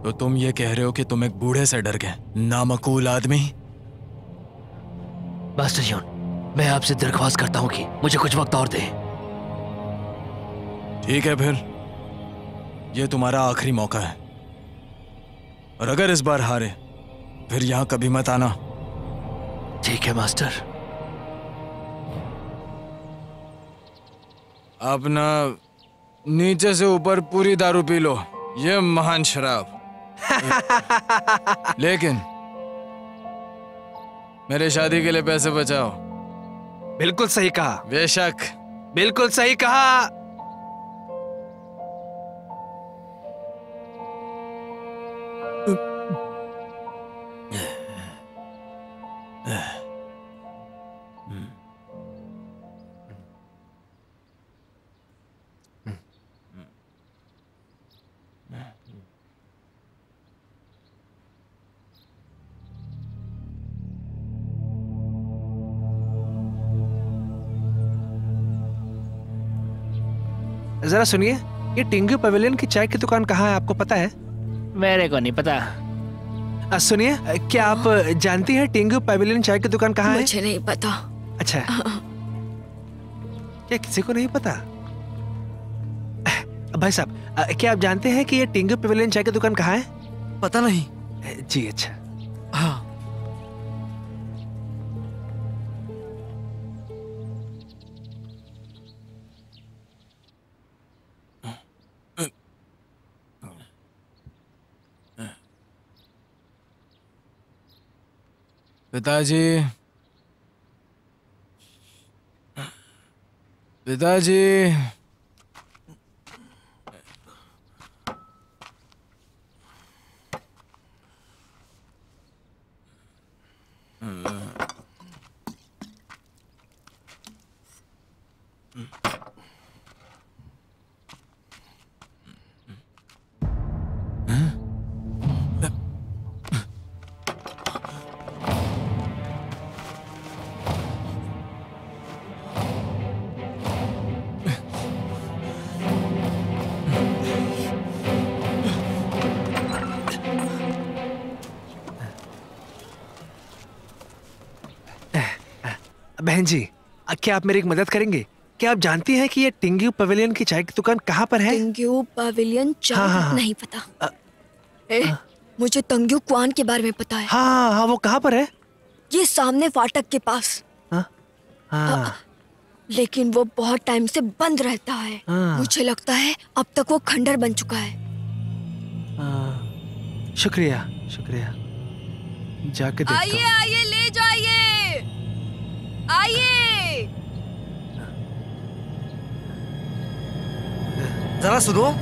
तो तुम ये कह रहे हो कि तुम एक बूढ़े से डर गए, नामकूल आदमी? मास्टर योन, मैं आपसे दरख्वास्त करता हूं कि मुझे कुछ वक्त और दें। ठीक है, फिर ये तुम्हारा आखिरी मौका है, और अगर इस बार हारे फिर यहां कभी मत आना। ठीक है मास्टर। अपना नीचे से ऊपर पूरी दारू पी लो, ये महान शराब। लेकिन मेरे शादी के लिए पैसे बचाओ। बिल्कुल सही कहा। बेशक। बिल्कुल सही कहा। जरा सुनिए, ये टिंगू पवेलियन की चाय की दुकान कहाँ है, आपको पता है? मेरे को नहीं पता। सुनिए, क्या आप जानती हैं टिंगू पवेलियन चाय की दुकान कहाँ है? मुझे नहीं पता। अच्छा, क्या किसी को नहीं पता? भाई साहब, क्या आप जानते हैं कि ये टिंगू पवेलियन चाय की दुकान कहाँ है? पता नहीं जी। अच्छा, हाँ। पिताजी, पिताजी, बहन जी, क्या आप मेरी एक मदद करेंगे? क्या आप जानती हैं कि ये टिंग्यू पवेलियन की चाय की दुकान कहाँ पर है? टिंग्यू पवेलियन चाय हाँ। नहीं पता। मुझे तंग्यू क्वान के बारे में पता है। हाँ, वो कहाँ पर है? ये सामने फाटक के पास। लेकिन वो बहुत टाइम से बंद रहता है। मुझे लगता है अब तक वो खंडर बन चुका है। शुक्रिया, जाके देखता हूँ। आइए ले जाइए, आइए। जरा सुनो।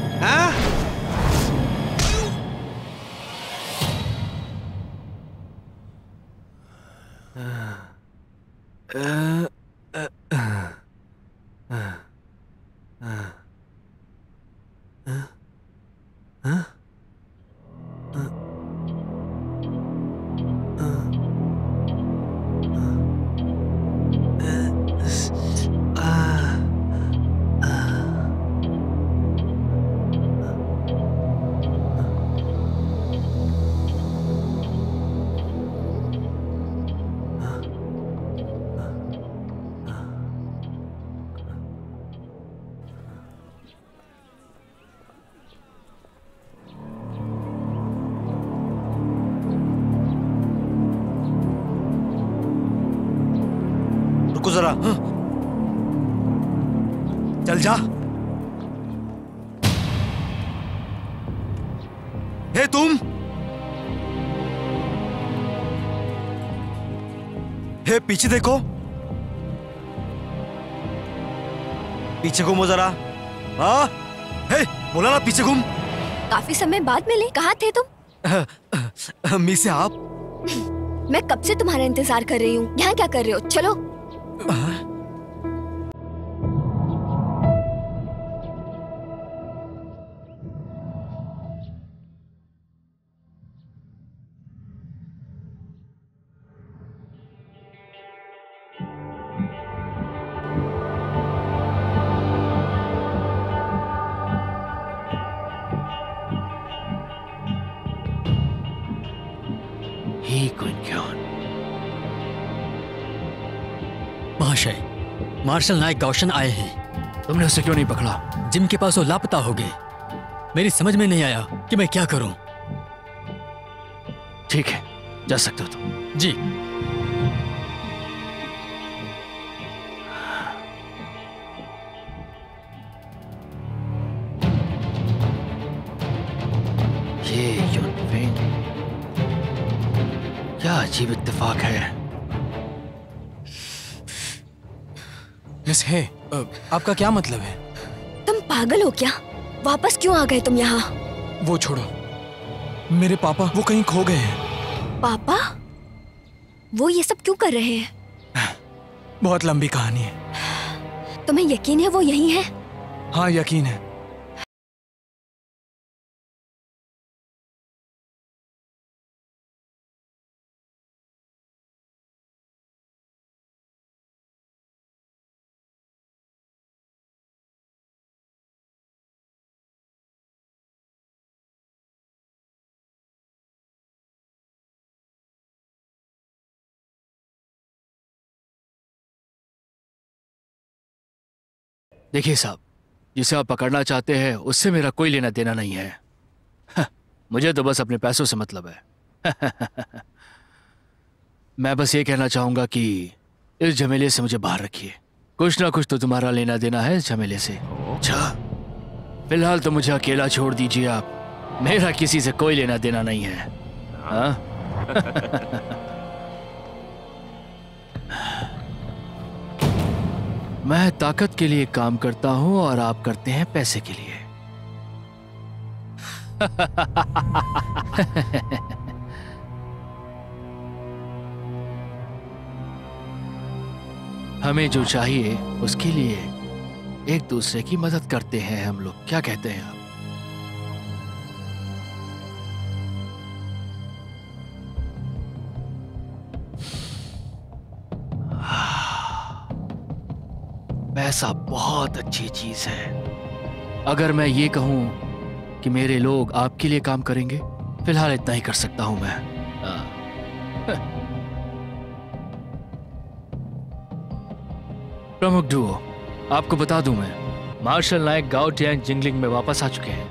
रुको जरा। चल जा। हे तुम, हे पीछे देखो, पीछे घूमो जरा। हाँ, हे बोला ना पीछे घूम। काफी समय बाद मिले, कहाँ थे तुम? मी से आप। मैं कब से तुम्हारा इंतजार कर रही हूँ। यहाँ क्या कर रहे हो? चलो। महाशय, मार्शल नायक गौशन आए हैं। तुमने उसे क्यों नहीं पकड़ा? जिम के पास वो लापता हो गए। मेरी समझ में नहीं आया कि मैं क्या करूं। ठीक है, जा सकते हो तुम। जी। ये युनफेंग, क्या अजीब इत्तेफाक है। मिस हे, आपका क्या मतलब है? तुम पागल हो क्या? वापस क्यों आ गए तुम यहाँ? वो छोड़ो, मेरे पापा वो कहीं खो गए हैं। पापा? वो ये सब क्यों कर रहे हैं? बहुत लंबी कहानी है। तुम्हें यकीन है वो यहीं है? हाँ, यकीन है। देखिए साहब, जिसे आप पकड़ना चाहते हैं उससे मेरा कोई लेना देना नहीं है। मुझे तो बस अपने पैसों से मतलब है। मैं बस ये कहना चाहूंगा कि इस झमेले से मुझे बाहर रखिए। कुछ ना कुछ तो तुम्हारा लेना देना है इस झमेले से। अच्छा, फिलहाल तो मुझे अकेला छोड़ दीजिए आप। मेरा किसी से कोई लेना देना नहीं है। हाँ? मैं ताकत के लिए काम करता हूं और आप करते हैं पैसे के लिए। हमें जो चाहिए उसके लिए एक दूसरे की मदद करते हैं हम लोग, क्या कहते हैं आप? पैसा बहुत अच्छी चीज है। अगर मैं ये कहूं कि मेरे लोग आपके लिए काम करेंगे, फिलहाल इतना ही कर सकता हूं मैं। प्रमुख डुओ, आपको बता दूं मैं, मार्शल नायक गाओ टियांग जिंगलिंग में वापस आ चुके हैं।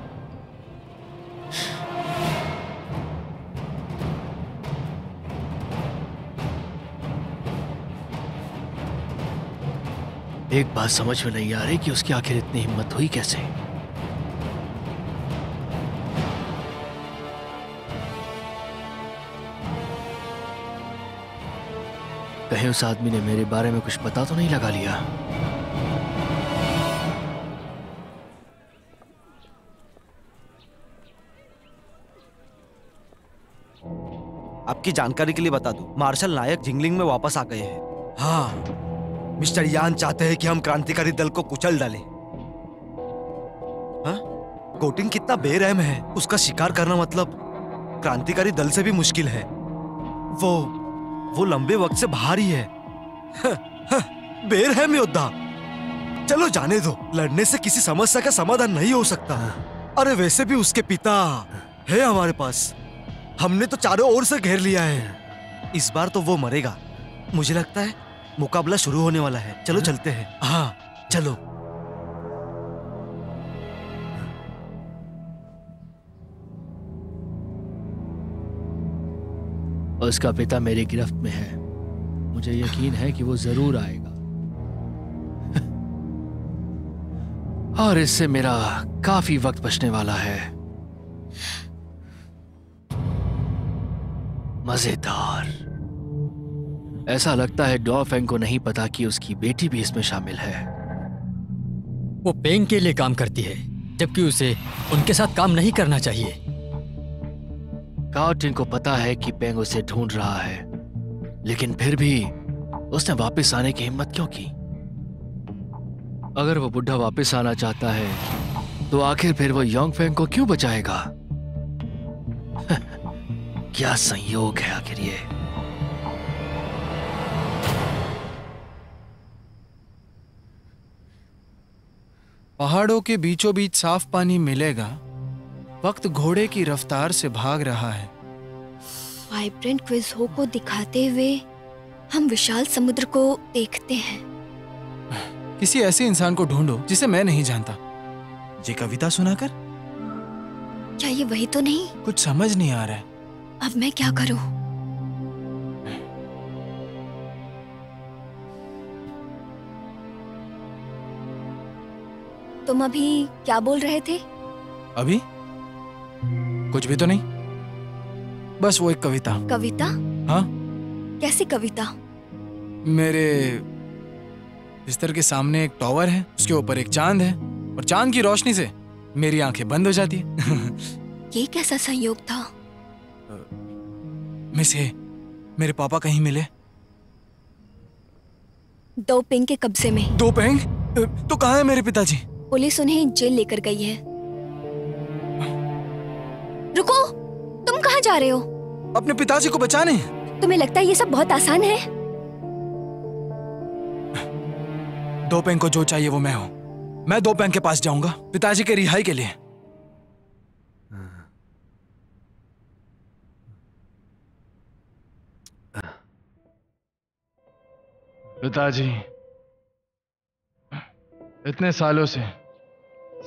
एक बात समझ में नहीं आ रही कि उसकी आखिर इतनी हिम्मत हुई कैसे। कहीं उस आदमी ने मेरे बारे में कुछ पता तो नहीं लगा लिया। आपकी जानकारी के लिए बता दूं, मार्शल नायक जिंगलिंग में वापस आ गए हैं। हाँ, मिस्टर यान चाहते हैं कि हम क्रांतिकारी दल को कुचल डालें। हाँ? कोटिंग कितना बेरहम है, उसका शिकार करना मतलब क्रांतिकारी दल से भी मुश्किल है। वो लंबे वक्त से बाहर ही है। बेरहम योद्धा। चलो जाने दो, लड़ने से किसी समस्या का समाधान नहीं हो सकता। अरे वैसे भी उसके पिता है हमारे पास, हमने तो चारों ओर से घेर लिया है। इस बार तो वो मरेगा। मुझे लगता है मुकाबला शुरू होने वाला है। चलो चलते हैं। हाँ चलो। उसका पिता मेरी गिरफ्त में है। मुझे यकीन है कि वो जरूर आएगा और इससे मेरा काफी वक्त बचने वाला है। मजेदार। ऐसा लगता है डॉ फेंग को नहीं पता कि उसकी बेटी भी इसमें शामिल है। वो पेंग के लिए काम करती है, जबकि उसे उनके साथ काम नहीं करना चाहिए। गाओ टिंग को पता है कि पेंग उसे ढूंढ रहा है, लेकिन फिर भी उसने वापस आने की हिम्मत क्यों की? अगर वो बुढ़ा वापस आना चाहता है तो आखिर फिर वो योंग फेंग को क्यों बचाएगा? क्या संयोग है आखिर ये। पहाड़ों के बीचों बीच साफ पानी मिलेगा। वक्त घोड़े की रफ्तार से भाग रहा है। वाइब्रेंट क्विज हो को दिखाते हुए हम विशाल समुद्र को देखते हैं। किसी ऐसे इंसान को ढूंढो जिसे मैं नहीं जानता। ये कविता सुनाकर? क्या ये वही तो नहीं? कुछ समझ नहीं आ रहा है। अब मैं क्या करूं? तुम अभी क्या बोल रहे थे? अभी कुछ भी तो नहीं, बस वो एक कविता। कविता? हाँ। कैसी कविता? मेरे बिस्तर के सामने एक टॉवर है, उसके ऊपर एक चांद है और चांद की रोशनी से मेरी आंखें बंद हो जाती है। ये कैसा संयोग था? मिसे, मेरे पापा कहीं मिले? दो पेंग के कब्जे में। दो पेंग? तो कहाँ है मेरे पिताजी? पुलिस उन्हें जेल लेकर गई है। रुको, तुम कहाँ जा रहे हो? अपने पिताजी को बचाने। तुम्हें लगता है ये सब बहुत आसान है? दो पेंग को जो चाहिए वो मैं हूं। मैं दो पेंग के पास जाऊंगा पिताजी के रिहाई के लिए। पिताजी, इतने सालों से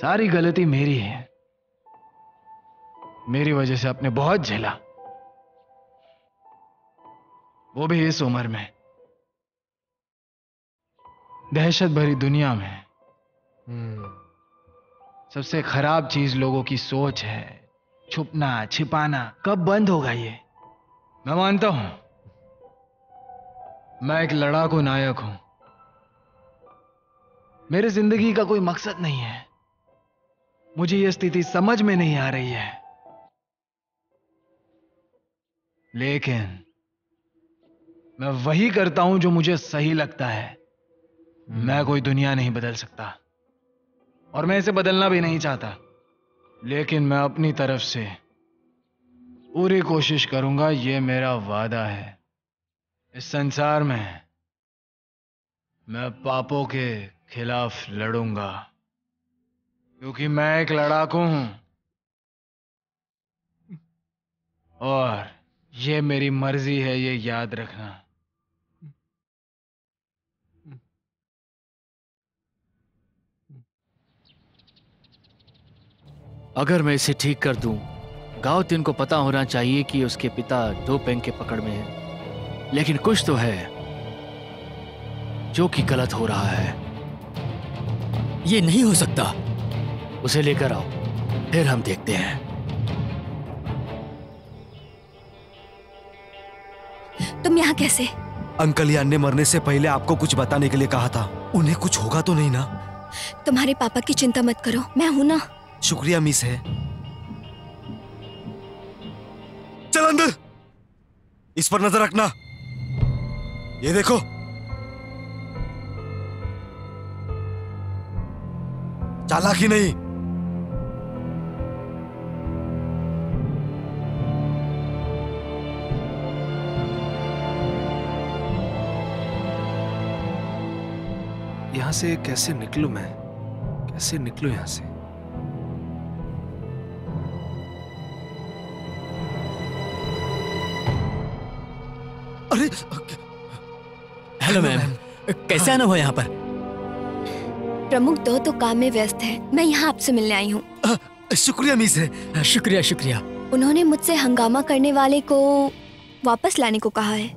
सारी गलती मेरी है। मेरी वजह से आपने बहुत झेला, वो भी इस उम्र में, दहशत भरी दुनिया में। सबसे खराब चीज लोगों की सोच है। छुपना छिपाना कब बंद होगा ये? मैं मानता हूं मैं एक लड़ाकू नायक हूं। मेरी जिंदगी का कोई मकसद नहीं है। मुझे यह स्थिति समझ में नहीं आ रही है, लेकिन मैं वही करता हूं जो मुझे सही लगता है। मैं कोई दुनिया नहीं बदल सकता। और मैं इसे बदलना भी नहीं चाहता, लेकिन मैं अपनी तरफ से पूरी कोशिश करूंगा। ये मेरा वादा है। इस संसार में मैं पापों के खिलाफ लड़ूंगा, क्योंकि मैं एक लड़ाकू हूं और ये मेरी मर्जी है, ये याद रखना। अगर मैं इसे ठीक कर दूं, गाओ तिन को पता होना चाहिए कि उसके पिता दो पेंग के पकड़ में है, लेकिन कुछ तो है जो कि गलत हो रहा है। ये नहीं हो सकता। उसे लेकर आओ, फिर हम देखते हैं। तुम यहाँ कैसे? अंकल यान ने मरने से पहले आपको कुछ बताने के लिए कहा था। उन्हें कुछ होगा तो नहीं ना? तुम्हारे पापा की चिंता मत करो, मैं हूं ना। शुक्रिया मिस है। चल अंदर, इस पर नजर रखना। ये देखो, चालाकी नहीं। यहां से कैसे निकलूं मैं? कैसे निकलूं यहां से? अरे हेलो मैम, कैसे आना हुआ यहाँ पर? प्रमुख दो तो काम में व्यस्त है, मैं यहाँ आपसे मिलने आई हूँ। शुक्रिया मिस है। शुक्रिया शुक्रिया। उन्होंने मुझसे हंगामा करने वाले को वापस लाने को कहा है।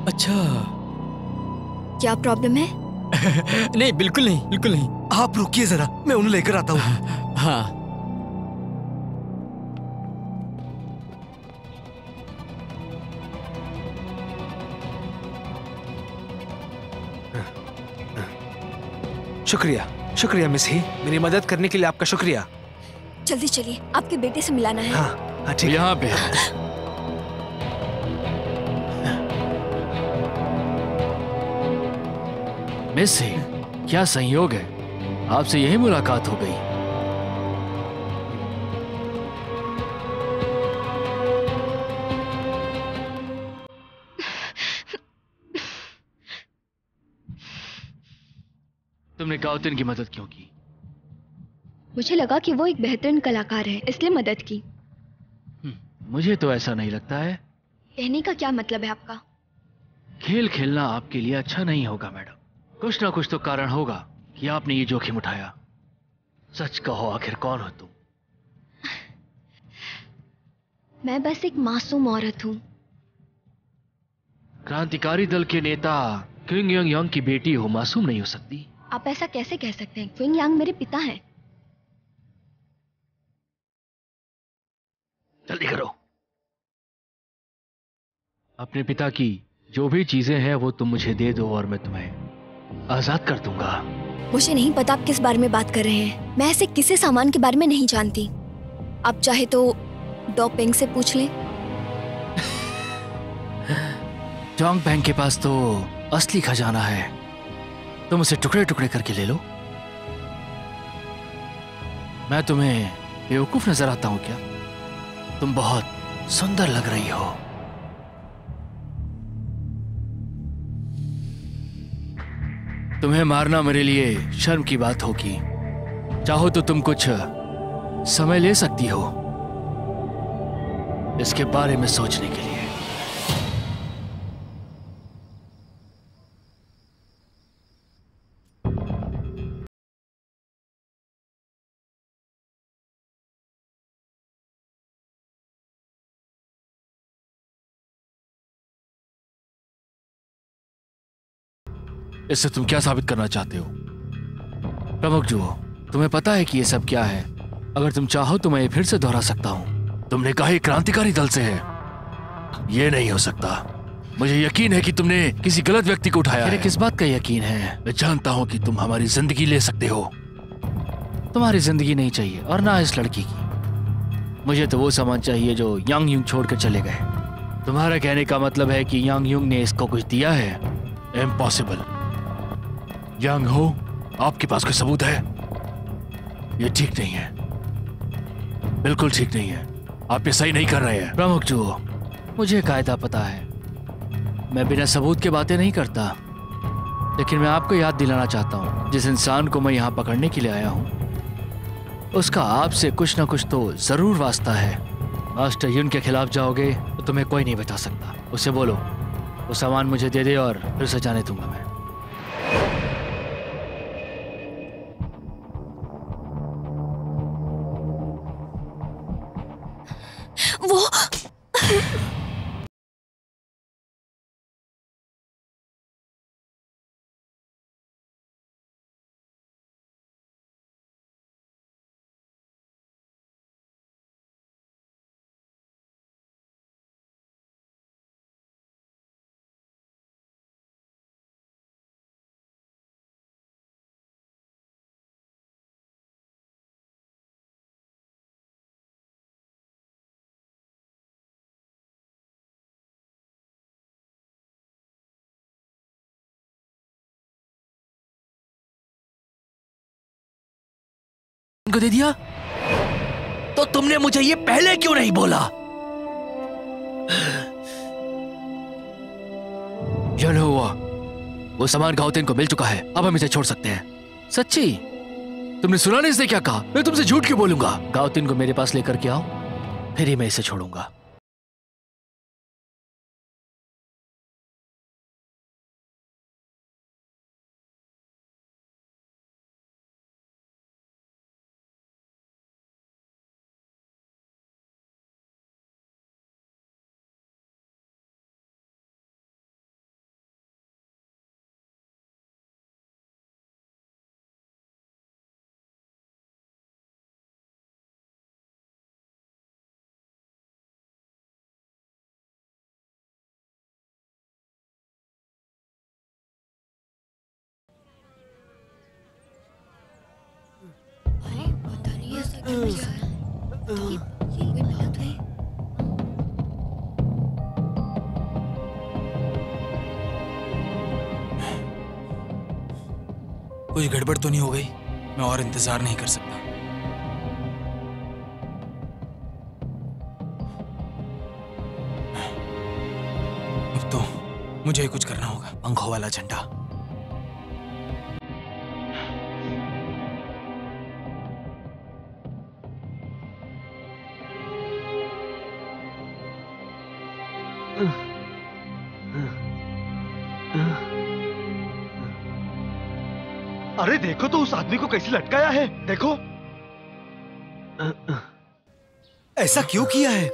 अच्छा, क्या प्रॉब्लम है? नहीं बिल्कुल नहीं, बिल्कुल नहीं। आप रुकिए जरा, मैं उन्हें लेकर आता हूँ। हाँ। शुक्रिया, शुक्रिया मिस ही, मेरी मदद करने के लिए आपका शुक्रिया। जल्दी चलिए, आपके बेटे से मिलाना है। हाँ, ठीक है। यहाँ पे है। मिस ही, क्या संयोग है, आपसे यही मुलाकात हो गई। तुमने गाउतिन की मदद क्यों की? मुझे लगा कि वो एक बेहतरीन कलाकार है, इसलिए मदद की। मुझे तो ऐसा नहीं लगता है। कहने का क्या मतलब है आपका? खेल खेलना आपके लिए अच्छा नहीं होगा मैडम। कुछ ना कुछ तो कारण होगा कि आपने ये जोखिम उठाया। सच कहो, आखिर कौन हो तुम? मैं बस एक मासूम औरत हूँ। क्रांतिकारी दल के नेता क्विंग यांग की बेटी हो, मासूम नहीं हो सकती। आप ऐसा कैसे कह सकते हैं? क्विंग यांग मेरे पिता हैं। जल्दी करो। अपने पिता की जो भी चीजें हैं वो तुम मुझे दे दो और मैं तुम्हें आजाद कर दूंगा। मुझे नहीं पता आप किस बारे में बात कर रहे हैं। मैं ऐसे किसी सामान के बारे में नहीं जानती। आप चाहे तो डॉ पेंग से पूछ लें। जोंग पेंग के पास तो असली खजाना है, तुम उसे टुकड़े टुकड़े करके ले लो। मैं तुम्हें बेवकूफ नजर आता हूं क्या? तुम बहुत सुंदर लग रही हो। तुम्हें मारना मेरे लिए शर्म की बात होगी। चाहो तो तुम कुछ समय ले सकती हो इसके बारे में सोचने के लिए। इससे तुम क्या साबित करना चाहते हो? प्रमुख जुओ, तुम्हें पता है कि ये सब क्या है? अगर तुम चाहो तो मैं ये फिर से दोहरा सकता हूं। तुमने कहा ये क्रांतिकारी दल से है। ये नहीं हो सकता। मुझे यकीन है कि तुमने किसी गलत व्यक्ति को उठाया है। किस बात का यकीन है? मैं जानता हूं कि तुम हमारी जिंदगी ले सकते हो। तुम्हारी जिंदगी नहीं चाहिए और ना इस लड़की की। मुझे तो वो सामान चाहिए जो यांग यूं छोड़कर चले गए। तुम्हारा कहने का मतलब है कि यांग यूंग ने इसको कुछ दिया है? इम्पॉसिबल। यांग हो, आपके पास कोई सबूत है? ये ठीक नहीं है, बिल्कुल ठीक नहीं है। आप ये सही नहीं कर रहे हैं। प्रमुख जुओ, मुझे कायदा पता है, मैं बिना सबूत के बातें नहीं करता, लेकिन मैं आपको याद दिलाना चाहता हूँ, जिस इंसान को मैं यहाँ पकड़ने के लिए आया हूँ उसका आपसे कुछ ना कुछ तो जरूर वास्ता है। मास्टर युन के खिलाफ जाओगे तो तुम्हें कोई नहीं बचा सकता। उसे बोलो वो सामान मुझे दे दे और फिर उसे जाने दूंगा मैं। वो उनको दे दिया तो तुमने मुझे ये पहले क्यों नहीं बोला? यह हुआ, वो सामान गाउतिन को मिल चुका है, अब हम इसे छोड़ सकते हैं। सच्ची? तुमने सुना नहीं इसने क्या कहा? मैं तुमसे झूठ क्यों बोलूंगा? गाउतिन को मेरे पास लेकर के आओ, फिर ही मैं इसे छोड़ूंगा। अरे पता नहीं ऐसा क्यों किया है। ये कोई बात है? कुछ गड़बड़ तो नहीं हो गई? मैं और इंतजार नहीं कर सकता। अब तो मुझे ही कुछ करना होगा। पंखों वाला झंडा। अरे देखो तो उस आदमी को कैसे लटकाया है, देखो। ऐसा क्यों किया है?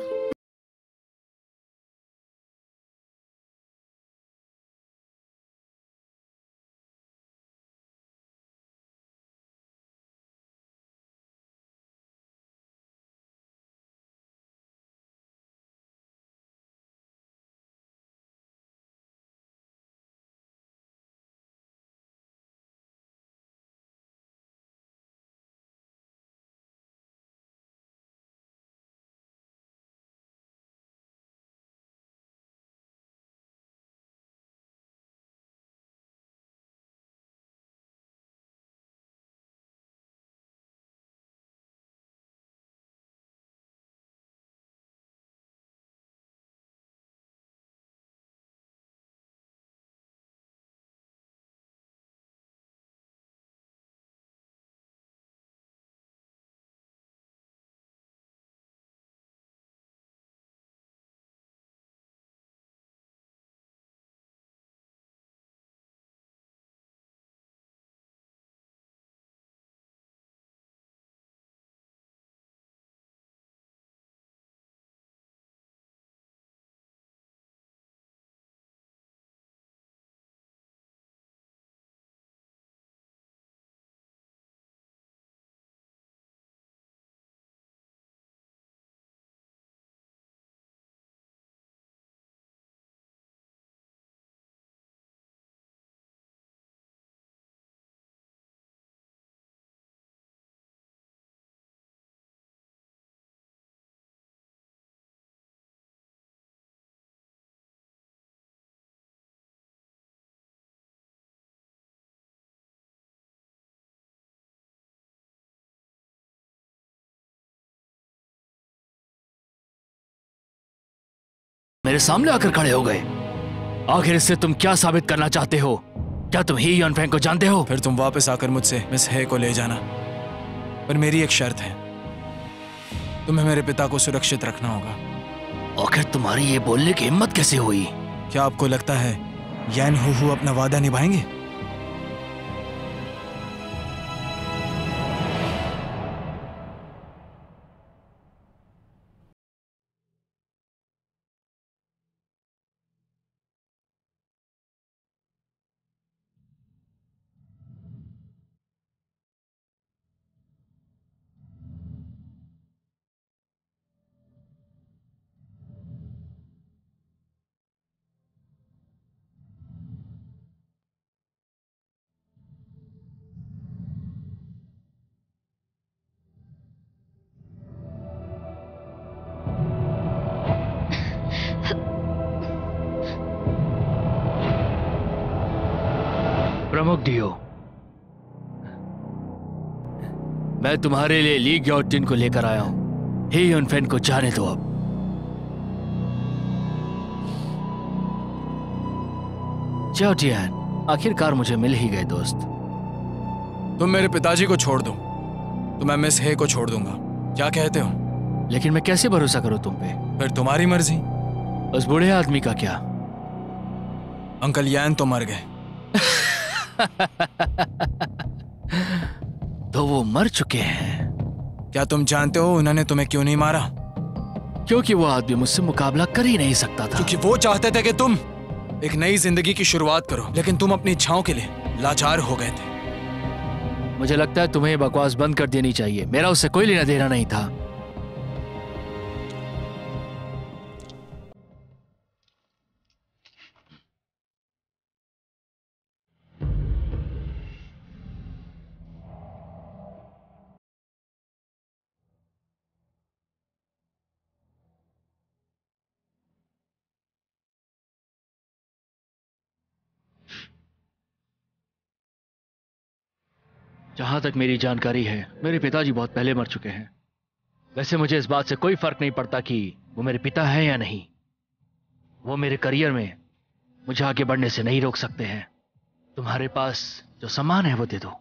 मेरे सामने आकर खड़े हो गए। आखिर इससे तुम क्या साबित करना चाहते हो? क्या तुम ही युनफेंग को जानते हो? फिर तुम वापस आकर मुझसे मिस हे को ले जाना, पर मेरी एक शर्त है, तुम्हें मेरे पिता को सुरक्षित रखना होगा। आखिर तुम्हारी ये बोलने की हिम्मत कैसे हुई? क्या आपको लगता है यान हू अपना वादा निभाएंगे? प्रमुख डियो, मैं तुम्हारे लिए ली ग्योटिन को लेकर आया हूं। ही युनफेंग को जाने दो अब। जाओ टियान, आखिरकार मुझे मिल ही गए दोस्त। तुम मेरे पिताजी को छोड़ दो तो मैं मिस हे को छोड़ दूंगा, क्या कहते हो? लेकिन मैं कैसे भरोसा करूं तुम पे? फिर तुम्हारी मर्जी। उस बूढ़े आदमी का क्या? अंकल यान तो मर गए। तो वो मर चुके हैं। क्या तुम जानते हो उन्होंने तुम्हें क्यों नहीं मारा? क्योंकि वो आदमी मुझसे मुकाबला कर ही नहीं सकता था। क्योंकि वो चाहते थे कि तुम एक नई जिंदगी की शुरुआत करो, लेकिन तुम अपनी इच्छाओं के लिए लाचार हो गए थे। मुझे लगता है तुम्हें बकवास बंद कर देनी चाहिए। मेरा उससे कोई लेना देना नहीं था। जहां तक मेरी जानकारी है, मेरे पिताजी बहुत पहले मर चुके हैं। वैसे मुझे इस बात से कोई फर्क नहीं पड़ता कि वो मेरे पिता हैं या नहीं। वो मेरे करियर में मुझे आगे बढ़ने से नहीं रोक सकते हैं। तुम्हारे पास जो सामान है वो दे दो।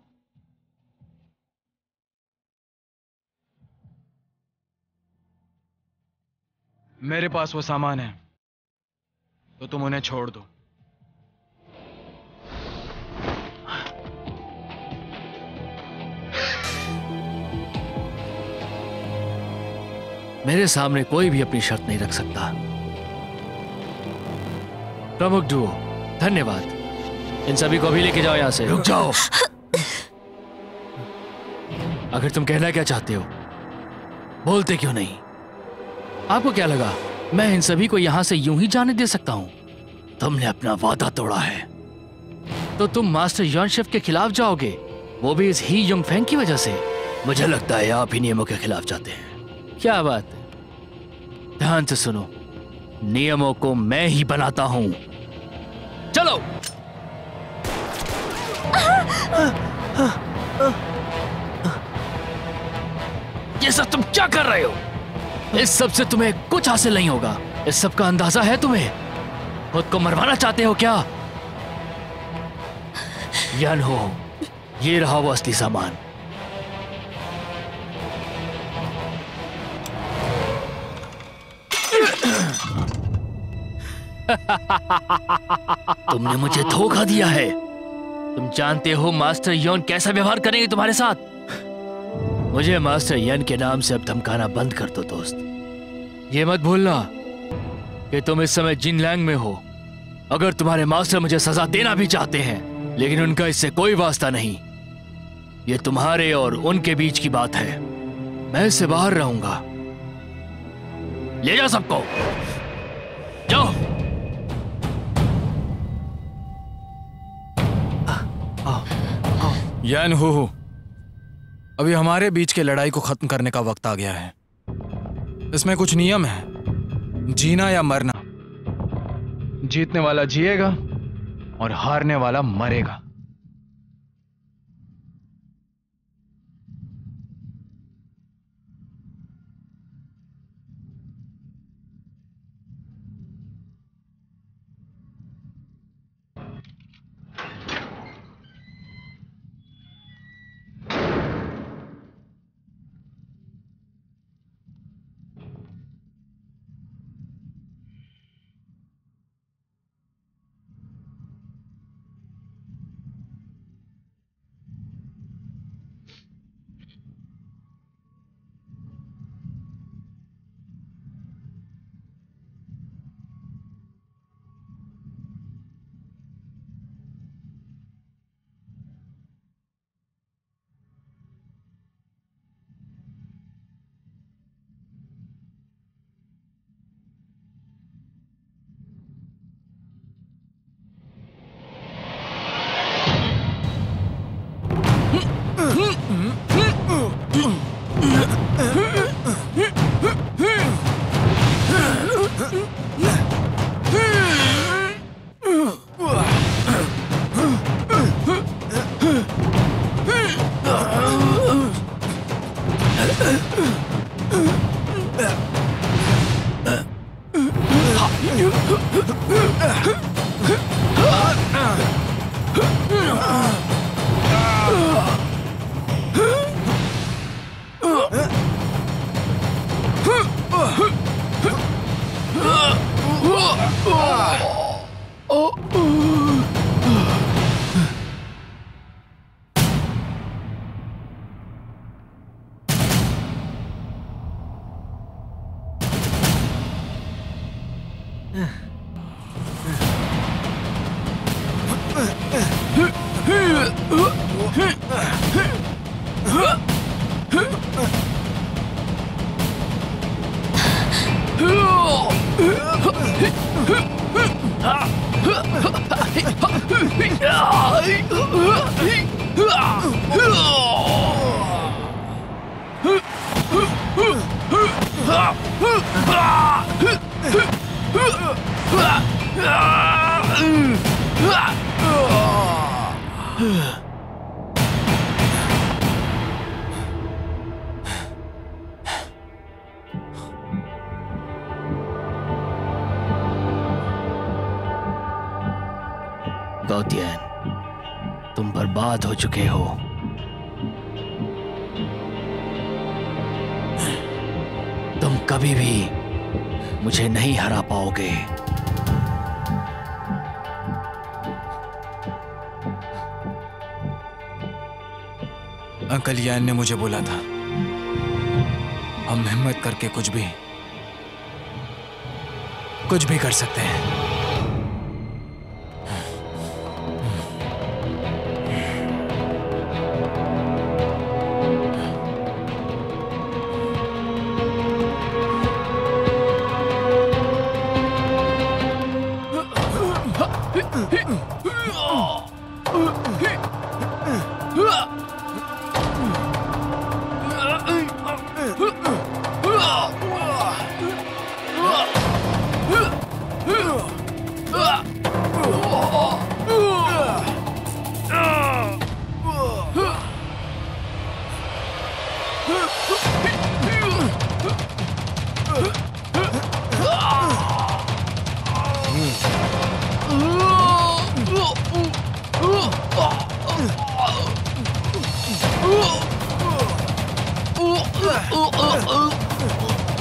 मेरे पास वो सामान है तो तुम उन्हें छोड़ दो। मेरे सामने कोई भी अपनी शर्त नहीं रख सकता। प्रमुख डुओ, धन्यवाद। इन सभी को अभी लेके जाओ यहां से। रुक जाओ। आखिर तुम कहना क्या चाहते हो? बोलते क्यों नहीं? आपको क्या लगा मैं इन सभी को यहां से यूं ही जाने दे सकता हूं? तुमने अपना वादा तोड़ा है तो तुम मास्टर युनशेफ के खिलाफ जाओगे, वो भी इस ही युनफेंग की वजह से। मुझे लगता है आप ही नियमों के खिलाफ जाते हैं। क्या बात है? ध्यान से सुनो, नियमों को मैं ही बनाता हूं। चलो। ये सब तुम क्या कर रहे हो? इस सब से तुम्हें कुछ हासिल नहीं होगा। इस सब का अंदाजा है तुम्हें? खुद को मरवाना चाहते हो क्या? यान हो, ये रहा वो असली सामान। तुमने मुझे धोखा दिया है। तुम जानते हो मास्टर यन कैसा व्यवहार करेंगे तुम्हारे साथ। मुझे मास्टर यन के नाम से अब धमकाना बंद कर दो दोस्त। ये मत भूलना कि तुम इस समय जिनलैंग में हो। अगर तुम्हारे मास्टर मुझे सजा देना भी चाहते हैं, लेकिन उनका इससे कोई वास्ता नहीं। ये तुम्हारे और उनके बीच की बात है। मैं इससे बाहर रहूंगा। ले जाओ सबको, जाओ। यान हू, अभी हमारे बीच के लड़ाई को खत्म करने का वक्त आ गया है। इसमें कुछ नियम है, जीना या मरना। जीतने वाला जिएगा और हारने वाला मरेगा। गौतियन, तुम बर्बाद हो चुके हो। तुम कभी भी मुझे नहीं हरा पाओगे। अंकल यान ने मुझे बोला था हम हिम्मत करके कुछ भी कर सकते हैं।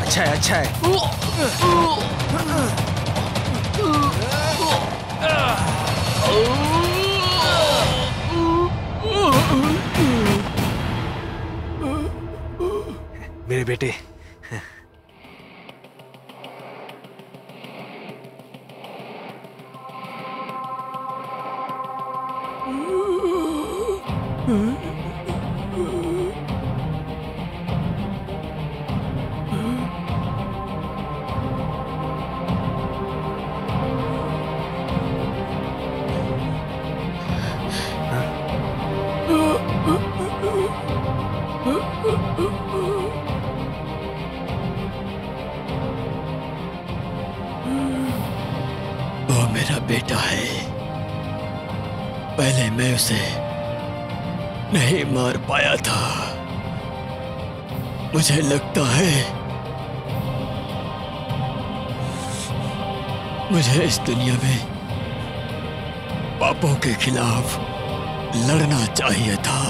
अच्छा है, अच्छा है। मेरे बेटे, वो मेरा बेटा है। पहले मैं उसे नहीं मार पाया था। मुझे लगता है मुझे इस दुनिया में पापों के खिलाफ लड़ना चाहिए था।